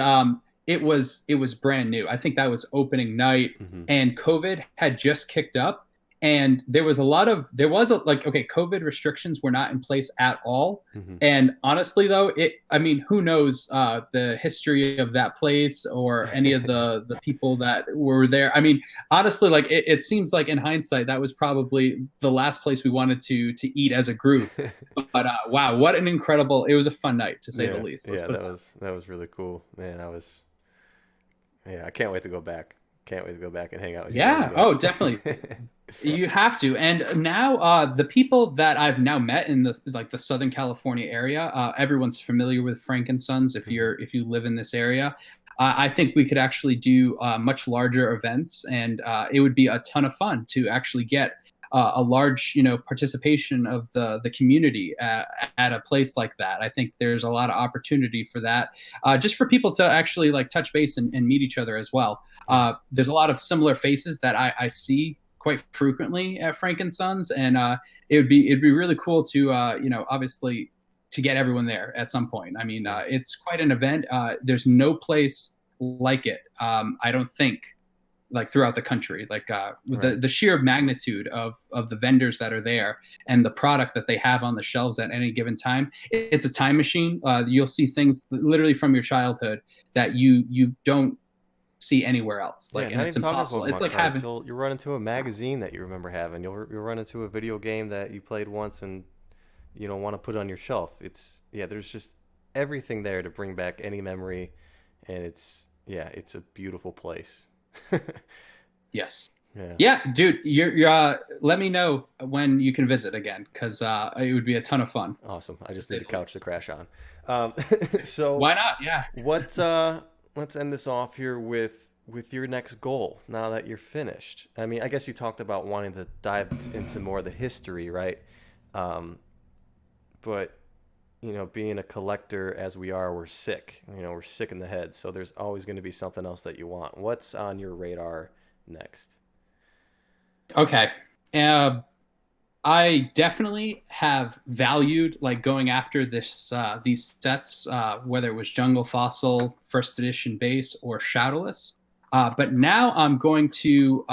it was brand new. I think that was opening night, Hmm. and COVID had just kicked up, and there was a like okay, COVID restrictions were not in place at all. Hmm. And honestly, though, I mean, who knows the history of that place or any of the people that were there? I mean, honestly, like it seems like in hindsight that was probably the last place we wanted to eat as a group. But wow, what an incredible! It was a fun night to say the Yeah, least. Let's yeah, put it that was really cool, man. Yeah, I can't wait to go back. Can't wait to go back and hang out with you guys yeah. again. Oh, definitely. You have to. And now the people that I've now met in the Southern California area, everyone's familiar with Frank and Sons Hmm. if you live in this area. I think we could actually do much larger events, and it would be a ton of fun to actually get a large, participation of the community at a place like that. I think there's a lot of opportunity for that, just for people to actually like touch base and meet each other as well. Yeah, There's a lot of similar faces that I see quite frequently at Frank and Sons, and it'd be really cool to obviously to get everyone there at some point. I mean, yeah, it's quite an event. There's no place like it. I don't think like throughout the country, like with right. the sheer magnitude of the vendors that are there and the product that they have on the shelves at any given time. It's a time machine. You'll see things literally from your childhood that you don't see anywhere else. Yeah, Like, and not it's even talking impossible. It's Pokemon like cards. having You'll run into a magazine that you remember having. You'll run into a video game that you played once and want to put on your shelf. It's yeah, there's just everything there to bring back any memory, and it's a beautiful place. yes. Yeah, Yeah, dude, you're let me know when you can visit again because it would be a ton of fun awesome. I to just say need a the couch to least. crash on. So Why not? Yeah. what? Let's end this off here with your next goal. Now that you're finished, I mean, I guess you talked about wanting to dive into more of the history, right? Um, but being a collector as we are, we're sick. We're sick in the head. So there's always going to be something else that you want. What's on your radar next? Okay. Uh, I definitely have valued like going after these sets, whether it was Jungle Fossil, First Edition Base, or Shadowless. But now I'm going to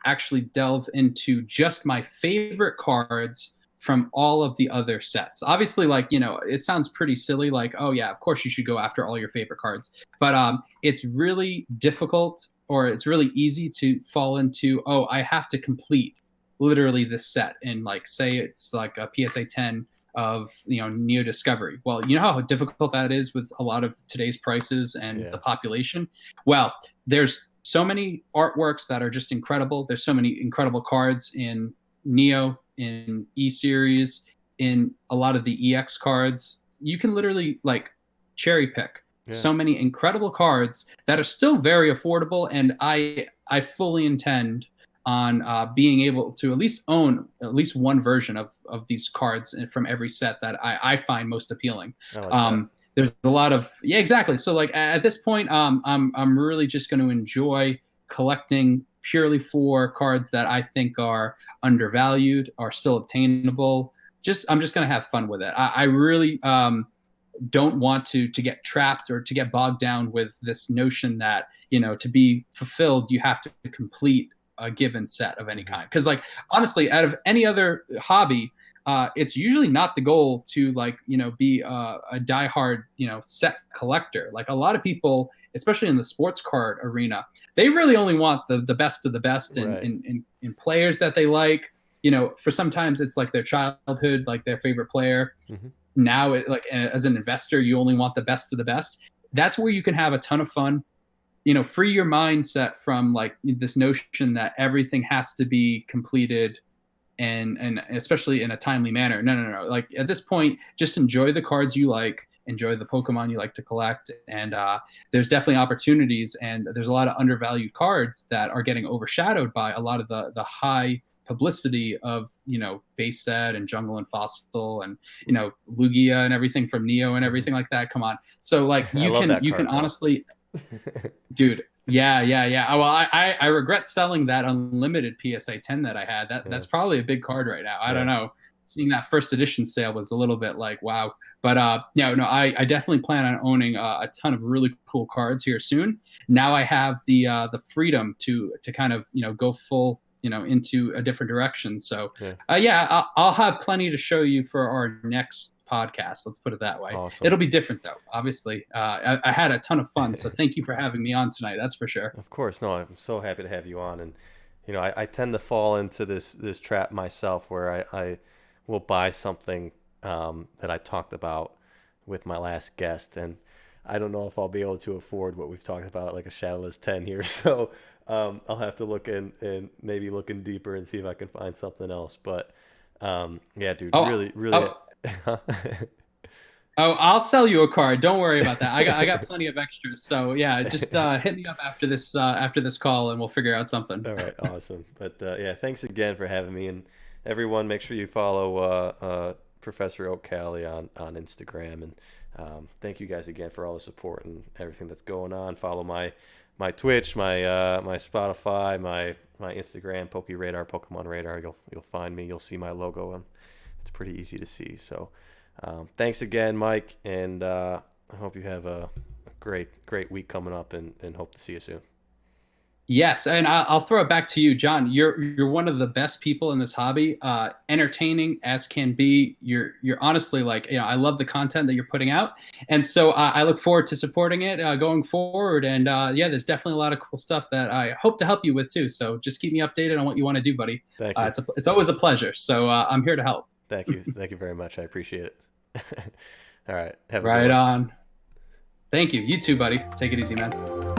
actually delve into just my favorite cards from all of the other sets. Obviously, like, it sounds pretty silly, like, oh yeah, of course you should go after all your favorite cards. But it's really difficult, or it's really easy to fall into, oh, I have to complete literally this set. And like, say it's like a PSA 10 of, Neo Discovery. Well, you know how difficult that is with a lot of today's prices and the Yeah. population. Well, there's so many artworks that are just incredible. There's so many incredible cards in Neo, in E series, in a lot of the EX cards. You can literally like cherry pick Yeah. so many incredible cards that are still very affordable, and I fully intend on being able to at least own at least one version of these cards from every set that I find most appealing. I like that. There's a lot of, yeah, exactly. So like at this point, I'm really just going to enjoy collecting purely for cards that I think are undervalued, are still obtainable. I'm just going to have fun with it. I really don't want to get trapped or to get bogged down with this notion that, to be fulfilled, you have to complete a given set of any kind. Because like, honestly, out of any other hobby, it's usually not the goal to like, be a diehard, set collector. Like a lot of people, especially in the sports card arena, they really only want the best of the best Right. in players that they like. For sometimes it's like their childhood, like their favorite player. Mm-hmm. Now, like as an investor, you only want the best of the best. That's where you can have a ton of fun. Free your mindset from like this notion that everything has to be completed and especially in a timely manner. No. Like at this point, just enjoy the cards you like, enjoy the Pokemon you like to collect, and there's definitely opportunities, and there's a lot of undervalued cards that are getting overshadowed by a lot of the high publicity of base set and jungle and fossil and Lugia and everything from Neo and everything like that. Come on, so like I love that you card, can honestly, dude. Yeah. Well, I regret selling that unlimited PSA 10 that I had. That's probably a big card right now. I don't know. Seeing that first edition sale was a little bit like wow. But no, I definitely plan on owning a ton of really cool cards here soon. Now I have the freedom to kind of go full into a different direction. So I'll have plenty to show you for our next podcast. Let's put it that way. Awesome. It'll be different though. Obviously, I had a ton of fun. So thank you for having me on tonight. That's for sure. Of course. No, I'm so happy to have you on. And, I tend to fall into this trap myself where I will buy something that I talked about with my last guest. And I don't know if I'll be able to afford what we've talked about, like a Shadowless 10 here. So I'll have to look in and maybe looking deeper and see if I can find something else. But yeah, dude, really. Oh, I'll sell you a card. Don't worry about that. I got plenty of extras. So yeah, just hit me up after this call, and we'll figure out something. All right, awesome. But yeah, thanks again for having me, and everyone, make sure you follow Professor Oak.cali on Instagram, and thank you guys again for all the support and everything that's going on. Follow my Twitch, my Spotify, my Instagram, PokeRadar, PokemonRadar. You'll find me. You'll see my logo. It's pretty easy to see. So thanks again, Mike, and I hope you have a great week coming up, and hope to see you soon. Yes, and I'll throw it back to you, John. You're one of the best people in this hobby. Entertaining as can be. You're honestly like I love the content that you're putting out, and so I look forward to supporting it going forward. And yeah, there's definitely a lot of cool stuff that I hope to help you with too. So just keep me updated on what you want to do, buddy. Thank you. It's always a pleasure. So I'm here to help. Thank you very much. I appreciate it. All right, have a Right good one. on. Thank you. You too, buddy. Take it easy, man.